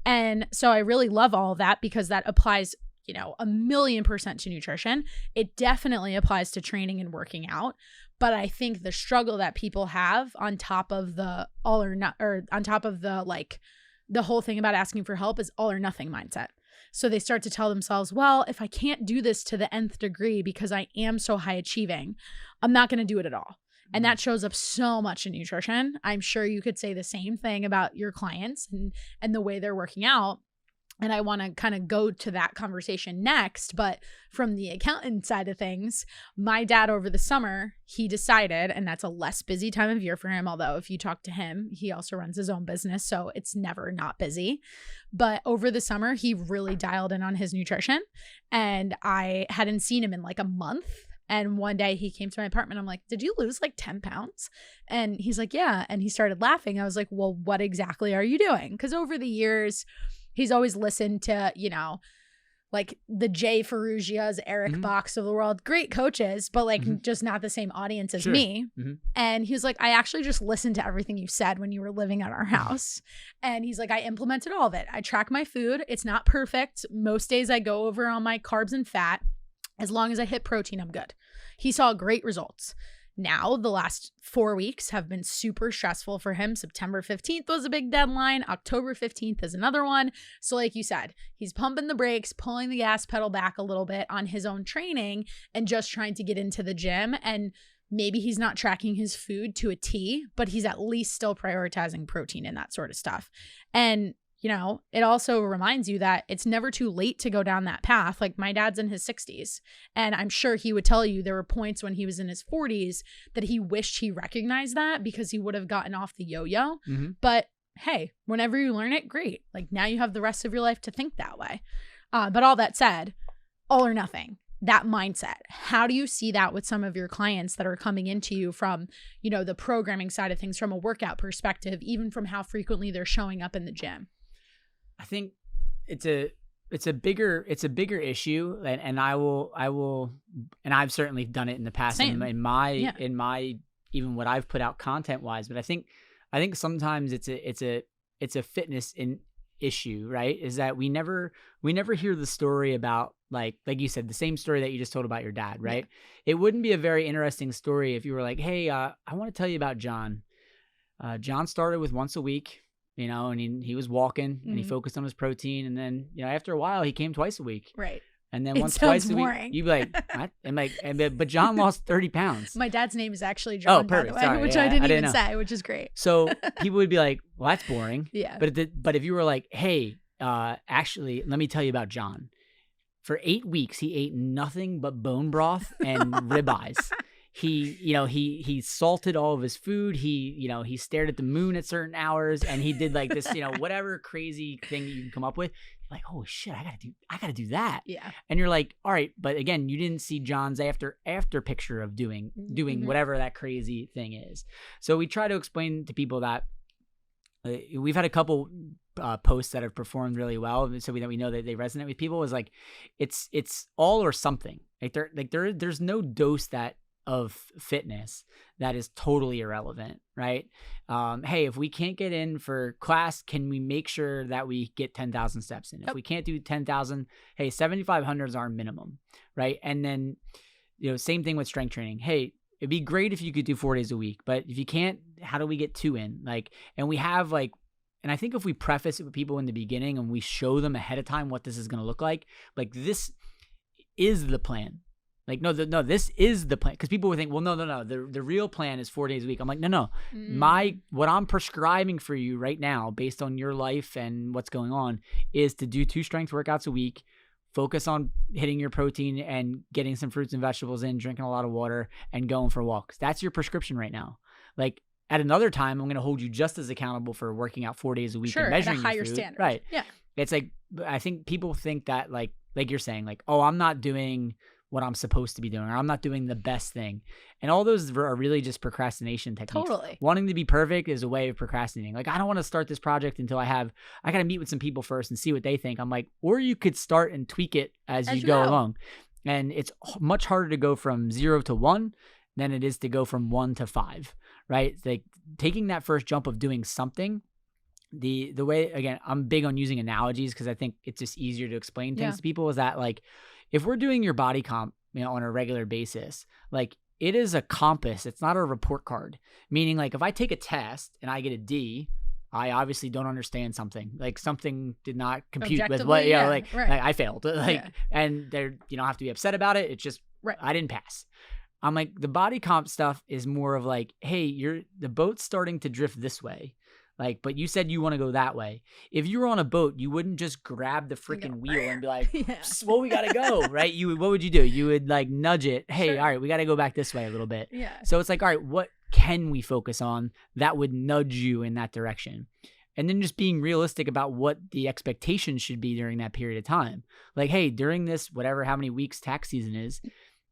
And so I really love all of that because that applies 1,000,000% to nutrition. It definitely applies to training and working out. But I think the struggle that people have on top of the all or not, or on top of the like the whole thing about asking for help is all or nothing mindset. So they start to tell themselves, well, if I can't do this to the nth degree because I am so high achieving, I'm not going to do it at all. And that shows up so much in nutrition. I'm sure you could say the same thing about your clients and the way they're working out. And I want to kind of go to that conversation next. But from the accountant side of things, my dad over the summer, he decided, and that's a less busy time of year for him. Although if you talk to him, he also runs his own business. So it's never not busy. But over the summer, he really dialed in on his nutrition. And I hadn't seen him in like a month. And one day he came to my apartment. I'm like, did you lose like 10 pounds? And he's like, yeah. And he started laughing. I was like, well, what exactly are you doing? Because over the years, he's always listened to, like the Jay Ferrugias, Eric Box of the world, great coaches, but like just not the same audience as me. And he was like, I actually just listened to everything you said when you were living at our house. And he's like, I implemented all of it. I track my food. It's not perfect. Most days I go over on my carbs and fat. As long as I hit protein, I'm good. He saw great results. Now, the last 4 weeks have been super stressful for him. September 15th was a big deadline. October 15th is another one. So like you said, he's pumping the brakes, pulling the gas pedal back a little bit on his own training and just trying to get into the gym. And maybe he's not tracking his food to a T, but he's at least still prioritizing protein and that sort of stuff. And it also reminds you that it's never too late to go down that path. Like my dad's in his 60s, and I'm sure he would tell you there were points when he was in his 40s that he wished he recognized that because he would have gotten off the yo-yo. But hey, whenever you learn it, great. Like now you have the rest of your life to think that way. But all that said, all or nothing, that mindset. How do you see that with some of your clients that are coming into you from, the programming side of things, from a workout perspective, even from how frequently they're showing up in the gym? I think it's a bigger issue, and I will, and I've certainly done it in the past in my even what I've put out content wise. But I think sometimes it's a fitness issue, right? Is that we never hear the story about like you said, the same story that you just told about your dad, right? It wouldn't be a very interesting story if you were like, hey, I want to tell you about John. John started with once a week. And he was walking and he focused on his protein. And then, after a while, he came twice a week. Right. And then twice a week, you'd be like, what? But John lost 30 pounds. My dad's name is actually John, by the way, Sorry. which I didn't even say, which is great. So people would be like, well, that's boring. Yeah. But if you were like, hey, actually, let me tell you about John. For 8 weeks, he ate nothing but bone broth and ribeyes. He salted all of his food. He stared at the moon at certain hours, and he did like this, whatever crazy thing you can come up with. You're like, holy shit, I gotta do that. Yeah. And you're like, all right, but again, you didn't see John's after picture of doing whatever that crazy thing is. So we try to explain to people that we've had a couple posts that have performed really well, so that we know that they resonate with people. Is like, it's all or something. Like there's no dose that of fitness that is totally irrelevant, right? Hey, if we can't get in for class, can we make sure that we get 10,000 steps in? If we can't do 10,000, hey, 7,500 is our minimum, right? And then, same thing with strength training. Hey, it'd be great if you could do 4 days a week, but if you can't, how do we get 2 in? And we have and I think if we preface it with people in the beginning and we show them ahead of time what this is going to look like this is the plan. This is the plan. Because people would think, well, no. The real plan is 4 days a week. I'm like, no. What I'm prescribing for you right now, based on your life and what's going on, is to do 2 strength workouts a week, focus on hitting your protein and getting some fruits and vegetables in, drinking a lot of water, and going for walks. That's your prescription right now. At another time, I'm going to hold you just as accountable for working out 4 days a week and measuring at a higher your food. standard. Right. Yeah. It's I think people think that like you're saying, oh, I'm not doing what I'm supposed to be doing, or I'm not doing the best thing. And all those are really just procrastination techniques. Totally. Wanting to be perfect is a way of procrastinating. I don't want to start this project until I got to meet with some people first and see what they think. I'm like, or you could start and tweak it as you go along. And it's much harder to go from 0 to 1 than it is to go from 1 to 5, right? Taking that first jump of doing something. The way, again, I'm big on using analogies because I think it's just easier to explain things to people, is that if we're doing your body comp, on a regular basis, it is a compass. It's not a report card. Meaning, if I take a test and I get a D, I obviously don't understand something. Something did not compute with what, I failed. And you don't have to be upset about it. It's just, I didn't pass. I'm like, the body comp stuff is more of hey, the boat's starting to drift this way. But you said you want to go that way. If you were on a boat, you wouldn't just grab the freaking wheel and be like, well, we got to go, right? What would you do? You would nudge it. Hey, all right, we got to go back this way a little bit. Yeah. So it's all right, what can we focus on that would nudge you in that direction? And then just being realistic about what the expectations should be during that period of time. Hey, during this, how many weeks tax season is,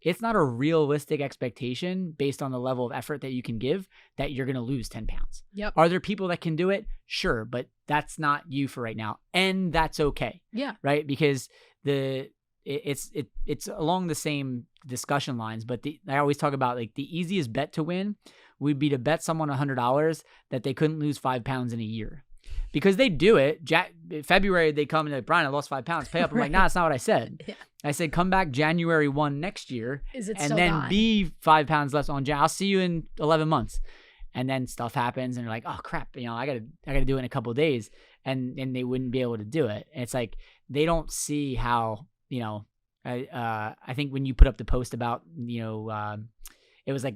it's not a realistic expectation based on the level of effort that you can give that you're going to lose 10 pounds. Yep. Are there people that can do it? Sure. But that's not you for right now. And that's okay. Yeah. Right. Because it's along the same discussion lines, but I always talk about the easiest bet to win would be to bet someone $100 that they couldn't lose 5 pounds in a year. Because they do it. February, they come and like, Brian, I lost 5 pounds. Pay up. I'm like, nah, that's not what I said. Yeah. I said, come back January 1 next year. And then gone? Be 5 pounds less on I'll see you in 11 months. And then stuff happens and you're like, oh crap, I gotta do it in a couple of days. And they wouldn't be able to do it. And it's they don't see how, I think when you put up the post about, it was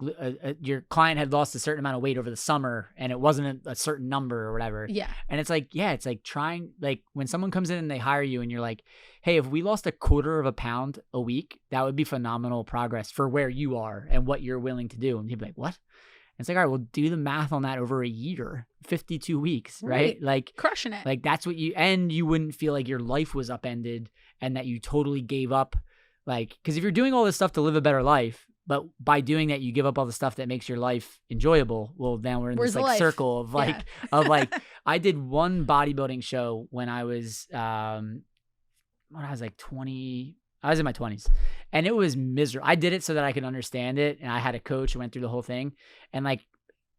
your client had lost a certain amount of weight over the summer and it wasn't a certain number or whatever. Yeah. And it's it's trying, when someone comes in and they hire you and you're like, hey, if we lost 1/4 pound a week, that would be phenomenal progress for where you are and what you're willing to do. And you'd be like, what? And it's all right, well, do the math on that over a year, 52 weeks, right? Crushing it. That's what you wouldn't feel like your life was upended and that you totally gave up. Because if you're doing all this stuff to live a better life, but by doing that, you give up all the stuff that makes your life enjoyable. Well, then we're in this circle of I did one bodybuilding show when I was, 20, I was in my 20s and it was miserable. I did it so that I could understand it. And I had a coach who went through the whole thing. And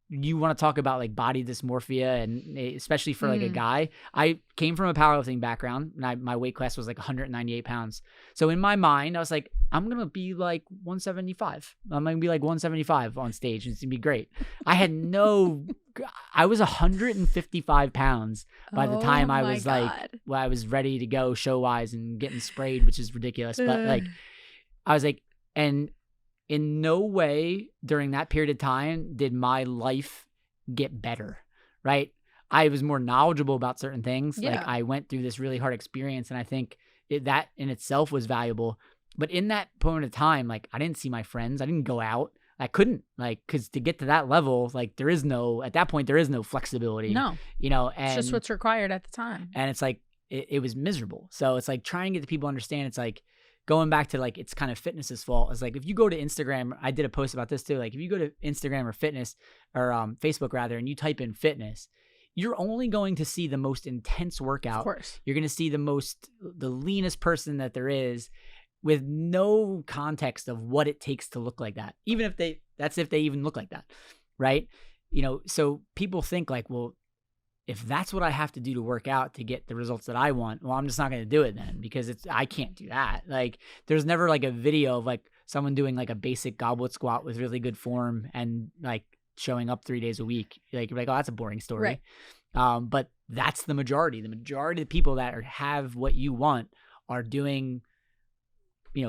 you want to talk about body dysmorphia and especially for a guy. I came from a powerlifting background and my weight class was 198 pounds. So in my mind, I was like, I'm going to be 175. I'm going to be 175 on stage and it's going to be great. I was 155 pounds by the time I was I was ready to go show wise and getting sprayed, which is ridiculous. But I was and in no way during that period of time did my life get better, right? I was more knowledgeable about certain things. Yeah. I went through this really hard experience and I think that in itself was valuable. But in that point of time, I didn't see my friends. I didn't go out. I couldn't, because to get to that level, there is no flexibility. No. And it's just what's required at the time. And it's it was miserable. So it's trying to get the people to understand it's going back to it's kind of fitness's fault. It's if you go to Instagram, I did a post about this too. If you go to Instagram or fitness or Facebook rather, and you type in fitness, you're only going to see the most intense workout. Of course. You're going to see the leanest person that there is with no context of what it takes to look like that. Even if if they even look like that, right? So people think like, well, if that's what I have to do to work out to get the results that I want, well, I'm just not going to do it then, because I can't do that. Like, there's never like a video of like someone doing like a basic goblet squat with really good form and like showing up 3 days a week. Like, you're like, oh, that's a boring story. Right. But that's the majority. The majority of the people that have what you want are doing,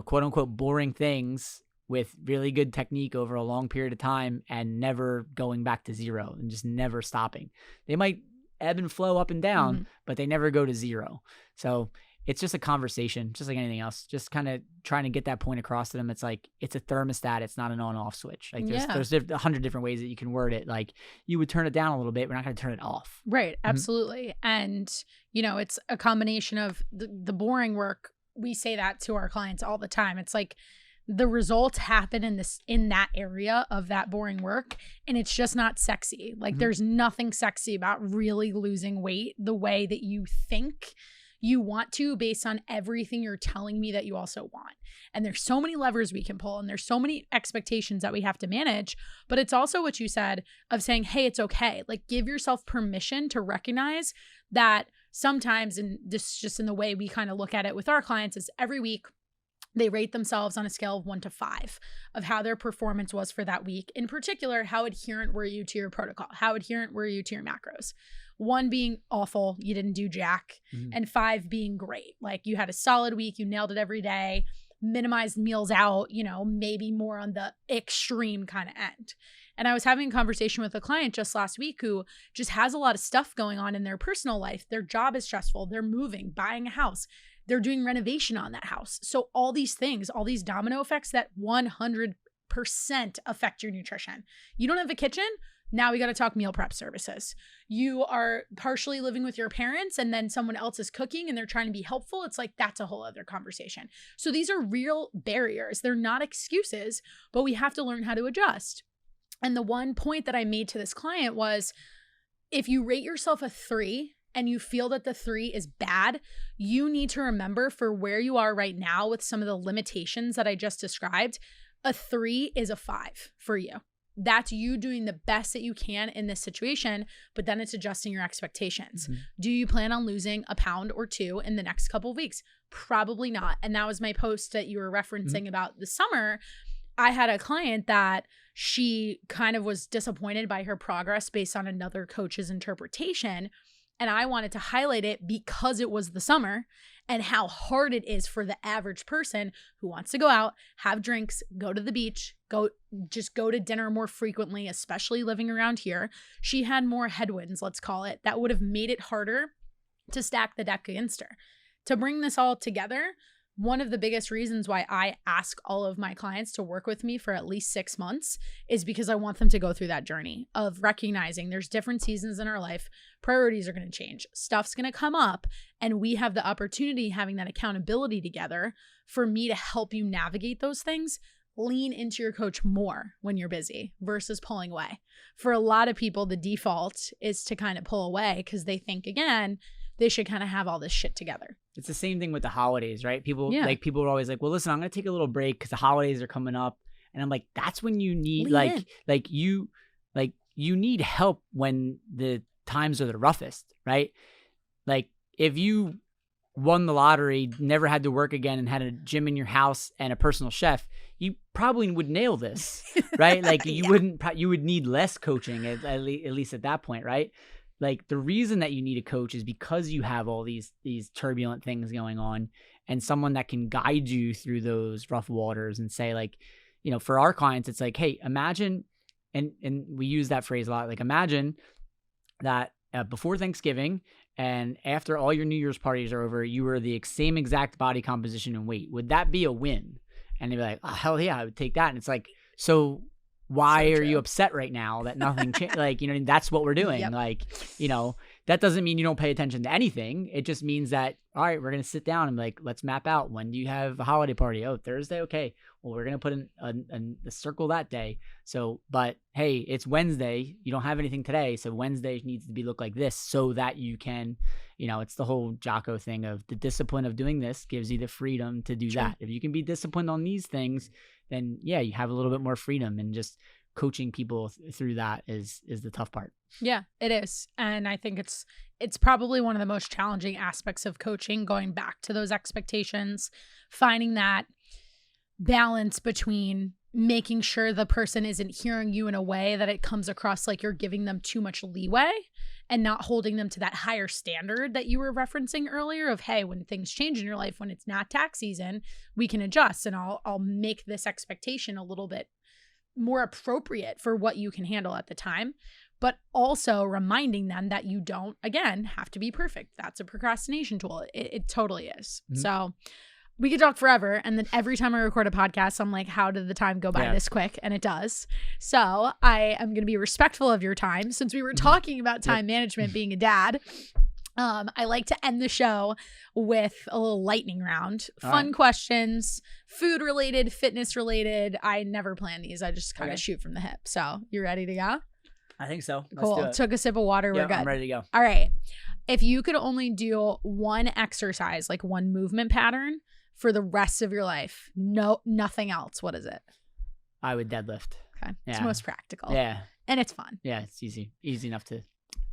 quote unquote, boring things with really good technique over a long period of time and never going back to zero and just never stopping. They might ebb and flow up and down, but they never go to zero. So it's just a conversation, just like anything else, just kind of trying to get that point across to them. It's like, it's a thermostat. It's not an on-off switch. Like there's 100 different ways that you can word it. Like, you would turn it down a little bit. We're not going to turn it off. Right. Absolutely. And, it's a combination of the boring work. We say that to our clients all the time. It's like, the results happen in that area of that boring work, and it's just not sexy. Like, there's nothing sexy about really losing weight the way that you think you want to, based on everything you're telling me that you also want. And there's so many levers we can pull, and there's so many expectations that we have to manage. But it's also what you said of saying, hey, it's okay. Like, give yourself permission to recognize that sometimes, and this is just in the way we kind of look at it with our clients, is every week they rate themselves on a scale of 1 to 5 of how their performance was for that week. In particular, how adherent were you to your protocol? How adherent were you to your macros? 1 being awful, you didn't do jack, and 5 being great. Like, you had a solid week, you nailed it every day, minimized meals out, maybe more on the extreme kind of end. And I was having a conversation with a client just last week who just has a lot of stuff going on in their personal life. Their job is stressful. They're moving, buying a house. They're doing renovation on that house. So all these things, all these domino effects that 100% affect your nutrition. You don't have a kitchen? Now we got to talk meal prep services. You are partially living with your parents and then someone else is cooking and they're trying to be helpful. It's like, that's a whole other conversation. So these are real barriers. They're not excuses, but we have to learn how to adjust. And the one point that I made to this client was, if you rate yourself a 3 and you feel that the 3 is bad, you need to remember, for where you are right now with some of the limitations that I just described, a 3 is a 5 for you. That's you doing the best that you can in this situation, but then it's adjusting your expectations. Do you plan on losing a pound or 2 in the next couple of weeks? Probably not. And that was my post that you were referencing about the summer. I had a client that she kind of was disappointed by her progress based on another coach's interpretation. And I wanted to highlight it because it was the summer and how hard it is for the average person who wants to go out, have drinks, go to the beach, go to dinner more frequently, especially living around here. She had more headwinds, let's call it, that would have made it harder to stack the deck against her. To bring this all together, one of the biggest reasons why I ask all of my clients to work with me for at least 6 months is because I want them to go through that journey of recognizing there's different seasons in our life. Priorities are going to change. Stuff's going to come up. And we have the opportunity, having that accountability together, for me to help you navigate those things. Lean into your coach more when you're busy versus pulling away. For a lot of people, the default is to kind of pull away because they think, again, they should kind of have all this shit together. It's the same thing with the holidays, right? People are always like, well, listen, I'm going to take a little break because the holidays are coming up. And I'm like, that's when you need, you need help when the times are the roughest, right? Like, if you won the lottery, never had to work again, and had a gym in your house and a personal chef, you probably would nail this, right? Like, you would need less coaching at least at that point, right? Like, the reason that you need a coach is because you have all these turbulent things going on, and someone that can guide you through those rough waters and say, like, for our clients, it's like, hey, imagine, and we use that phrase a lot, like, imagine that before Thanksgiving and after all your New Year's parties are over, you were the same exact body composition and weight. Would that be a win? And they'd be like, oh, hell yeah, I would take that. And it's like, so why are you upset right now that nothing changed? Like, that's what we're doing. Yep. Like, that doesn't mean you don't pay attention to anything. It just means that, all right, we're going to sit down and like, let's map out, when do you have a holiday party? Oh, Thursday. Okay. Well, we're going to put in a circle that day. So, but hey, it's Wednesday. You don't have anything today. So Wednesday needs to look like this so that you can, it's the whole Jocko thing of the discipline of doing this gives you the freedom to do that. If you can be disciplined on these things, then yeah, you have a little bit more freedom, and just coaching people through that is the tough part. Yeah, it is. And I think it's probably one of the most challenging aspects of coaching, going back to those expectations, finding that balance between making sure the person isn't hearing you in a way that it comes across like you're giving them too much leeway, and not holding them to that higher standard that you were referencing earlier of, hey, when things change in your life, when it's not tax season, we can adjust, and I'll make this expectation a little bit more appropriate for what you can handle at the time, but also reminding them that you don't, again, have to be perfect. That's a procrastination tool. It totally is. Mm-hmm. So we could talk forever. And then every time I record a podcast, I'm like, how did the time go by this quick? And it does. So I am going to be respectful of your time, since we were talking about time management, being a dad. I like to end the show with a little lightning round. Fun questions, food related, fitness related. I never plan these. I just kind of shoot from the hip. So you ready to go? I think so. Cool. Took a sip of water. We're good. I'm ready to go. All right. If you could only do one exercise, like one movement pattern for the rest of your life, nothing else, what is it? I would deadlift. Okay. Yeah. It's most practical. Yeah. And it's fun. Yeah. It's easy enough to.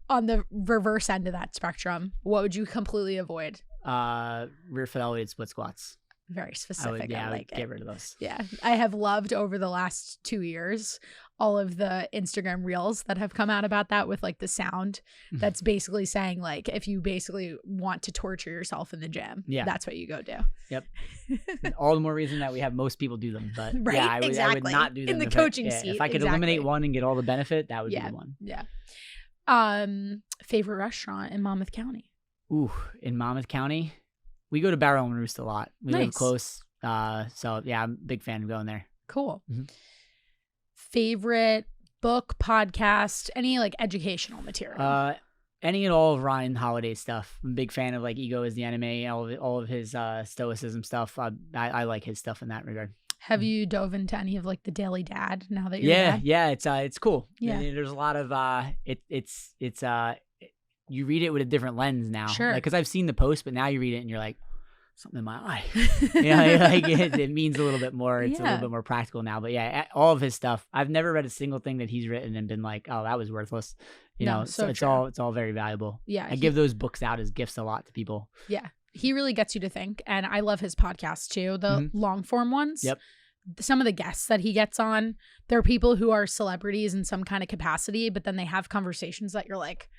On the reverse end of that spectrum, what would you completely avoid? Rear foot elevated split squats. Very specific. I like it. Get rid of those. Yeah. I have loved over the last 2 years all of the Instagram reels that have come out about that, with like the sound that's basically saying, like, if you basically want to torture yourself in the gym, that's what you go do. Yep. All the more reason that we have most people do them. But right? yeah, I would not do them in the coaching seat. If I could eliminate one and get all the benefit, that would be the one. Yeah. Favorite restaurant in Monmouth County? Ooh, in Monmouth County, we go to Barrel and Roost a lot. We live close. So yeah, I'm a big fan of going there. Cool. Mm-hmm. Favorite book, podcast, any like educational material? Any and all of Ryan Holiday's stuff. I'm a big fan of like Ego is the Enemy, all of his stoicism stuff. I like his stuff in that regard. Have you dove into any of like the Daily Dad now that you're dad? Yeah, it's cool. Yeah, there's a lot of you read it with a different lens now. Sure. Because I've seen the post, but now you read it and you're like, something in my eye. Like it means a little bit more. It's a little bit more practical now. But yeah, all of his stuff. I've never read a single thing that he's written and been like, oh, that was worthless. So it's all very valuable. Yeah, I give those books out as gifts a lot to people. Yeah. He really gets you to think. And I love his podcast too, the long form ones. Yep. Some of the guests that he gets on, they're people who are celebrities in some kind of capacity, but then they have conversations that you're like,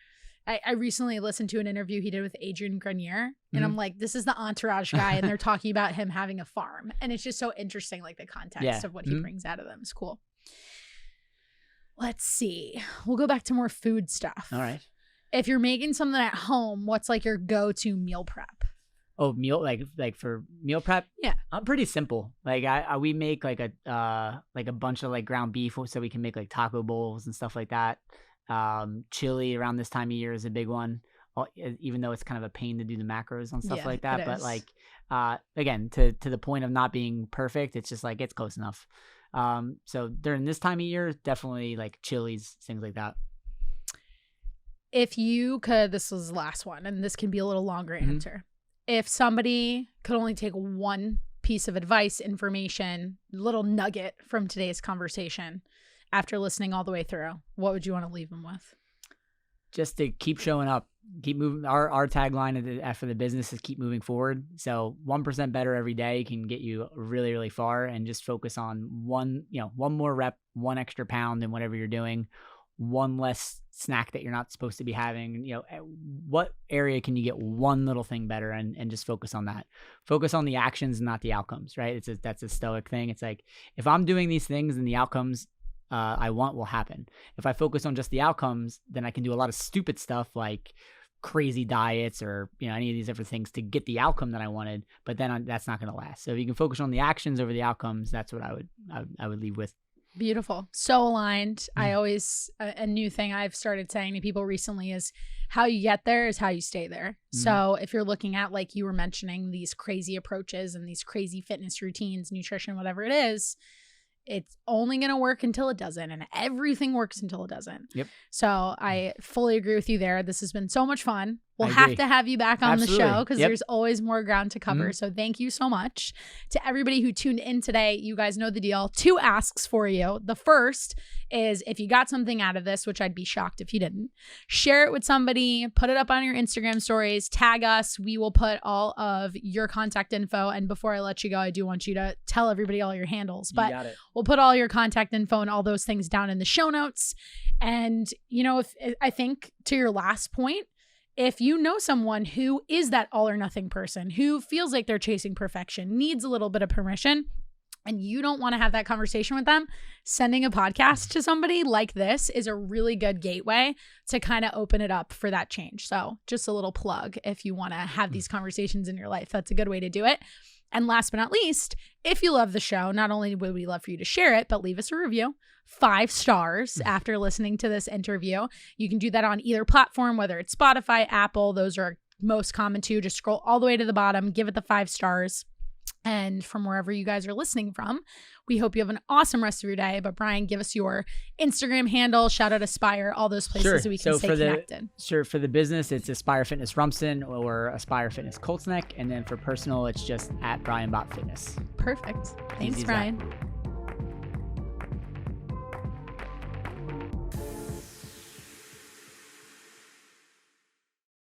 I recently listened to an interview he did with Adrian Grenier, and I'm like, this is the Entourage guy, and they're talking about him having a farm. And it's just so interesting, like the context of what he brings out of them. It's cool. Let's see. We'll go back to more food stuff. All right. If you're making something at home, what's like your go-to meal prep? Oh, meal like for meal prep? Yeah, I'm pretty simple. Like we make like a bunch of like ground beef, so we can make like taco bowls and stuff like that. Chili around this time of year is a big one, even though it's kind of a pain to do the macros on stuff like that. But like again, to the point of not being perfect, it's just like it's close enough. So during this time of year, definitely like chilies, things like that. If you could, this was the last one, and this can be a little longer answer. If somebody could only take one piece of advice, information, little nugget from today's conversation after listening all the way through, what would you want to leave them with? Just to keep showing up, keep moving. Our tagline for the business is keep moving forward. So 1% better every day can get you really, really far, and just focus on one more rep, one extra pound in whatever you're doing, one less snack that you're not supposed to be having. What area can you get one little thing better, and just focus on that. Focus on the actions, not the outcomes, right? That's a stoic thing. It's like, if I'm doing these things, then the outcomes I want will happen. If I focus on just the outcomes, then I can do a lot of stupid stuff like crazy diets or any of these different things to get the outcome that I wanted, but then that's not going to last. So if you can focus on the actions over the outcomes, that's what I would leave with. Beautiful. So aligned. I always, a new thing I've started saying to people recently is how you get there is how you stay there. So if you're looking at, like you were mentioning, these crazy approaches and these crazy fitness routines, nutrition, whatever it is, it's only going to work until it doesn't. And everything works until it doesn't. Yep. So I fully agree with you there. This has been so much fun. We'll I have agree. to have you back on Absolutely. the show because Yep. there's always more ground to cover. So thank you so much to everybody who tuned in today. You guys know the deal. 2 asks for you. The first is, if you got something out of this, which I'd be shocked if you didn't, share it with somebody, put it up on your Instagram stories, tag us. We will put all of your contact info. And before I let you go, I do want you to tell everybody all your handles, You but got it. we'll put all your contact info and all those things down in the show notes. And, you know, if I think to your last point, if you know someone who is that all or nothing person, who feels like they're chasing perfection, needs a little bit of permission, and you don't want to have that conversation with them, sending a podcast to somebody like this is a really good gateway to kind of open it up for that change. So just a little plug if you want to have these conversations in your life. That's a good way to do it. And last but not least, if you love the show, not only would we love for you to share it, but leave us a review. 5 stars after listening to this interview. You can do that on either platform, whether it's Spotify, Apple. Those are most common too. Just scroll all the way to the bottom, give it the 5 stars. And from wherever you guys are listening from, we hope you have an awesome rest of your day. But Brian, give us your Instagram handle, shout out Aspire, all those places so we can stay connected. For the business, it's Aspire Fitness Rumson or Aspire Fitness Colts Neck. And then for personal, it's just at Brian Bott Fitness. Perfect. Thanks, Easy as that. Brian.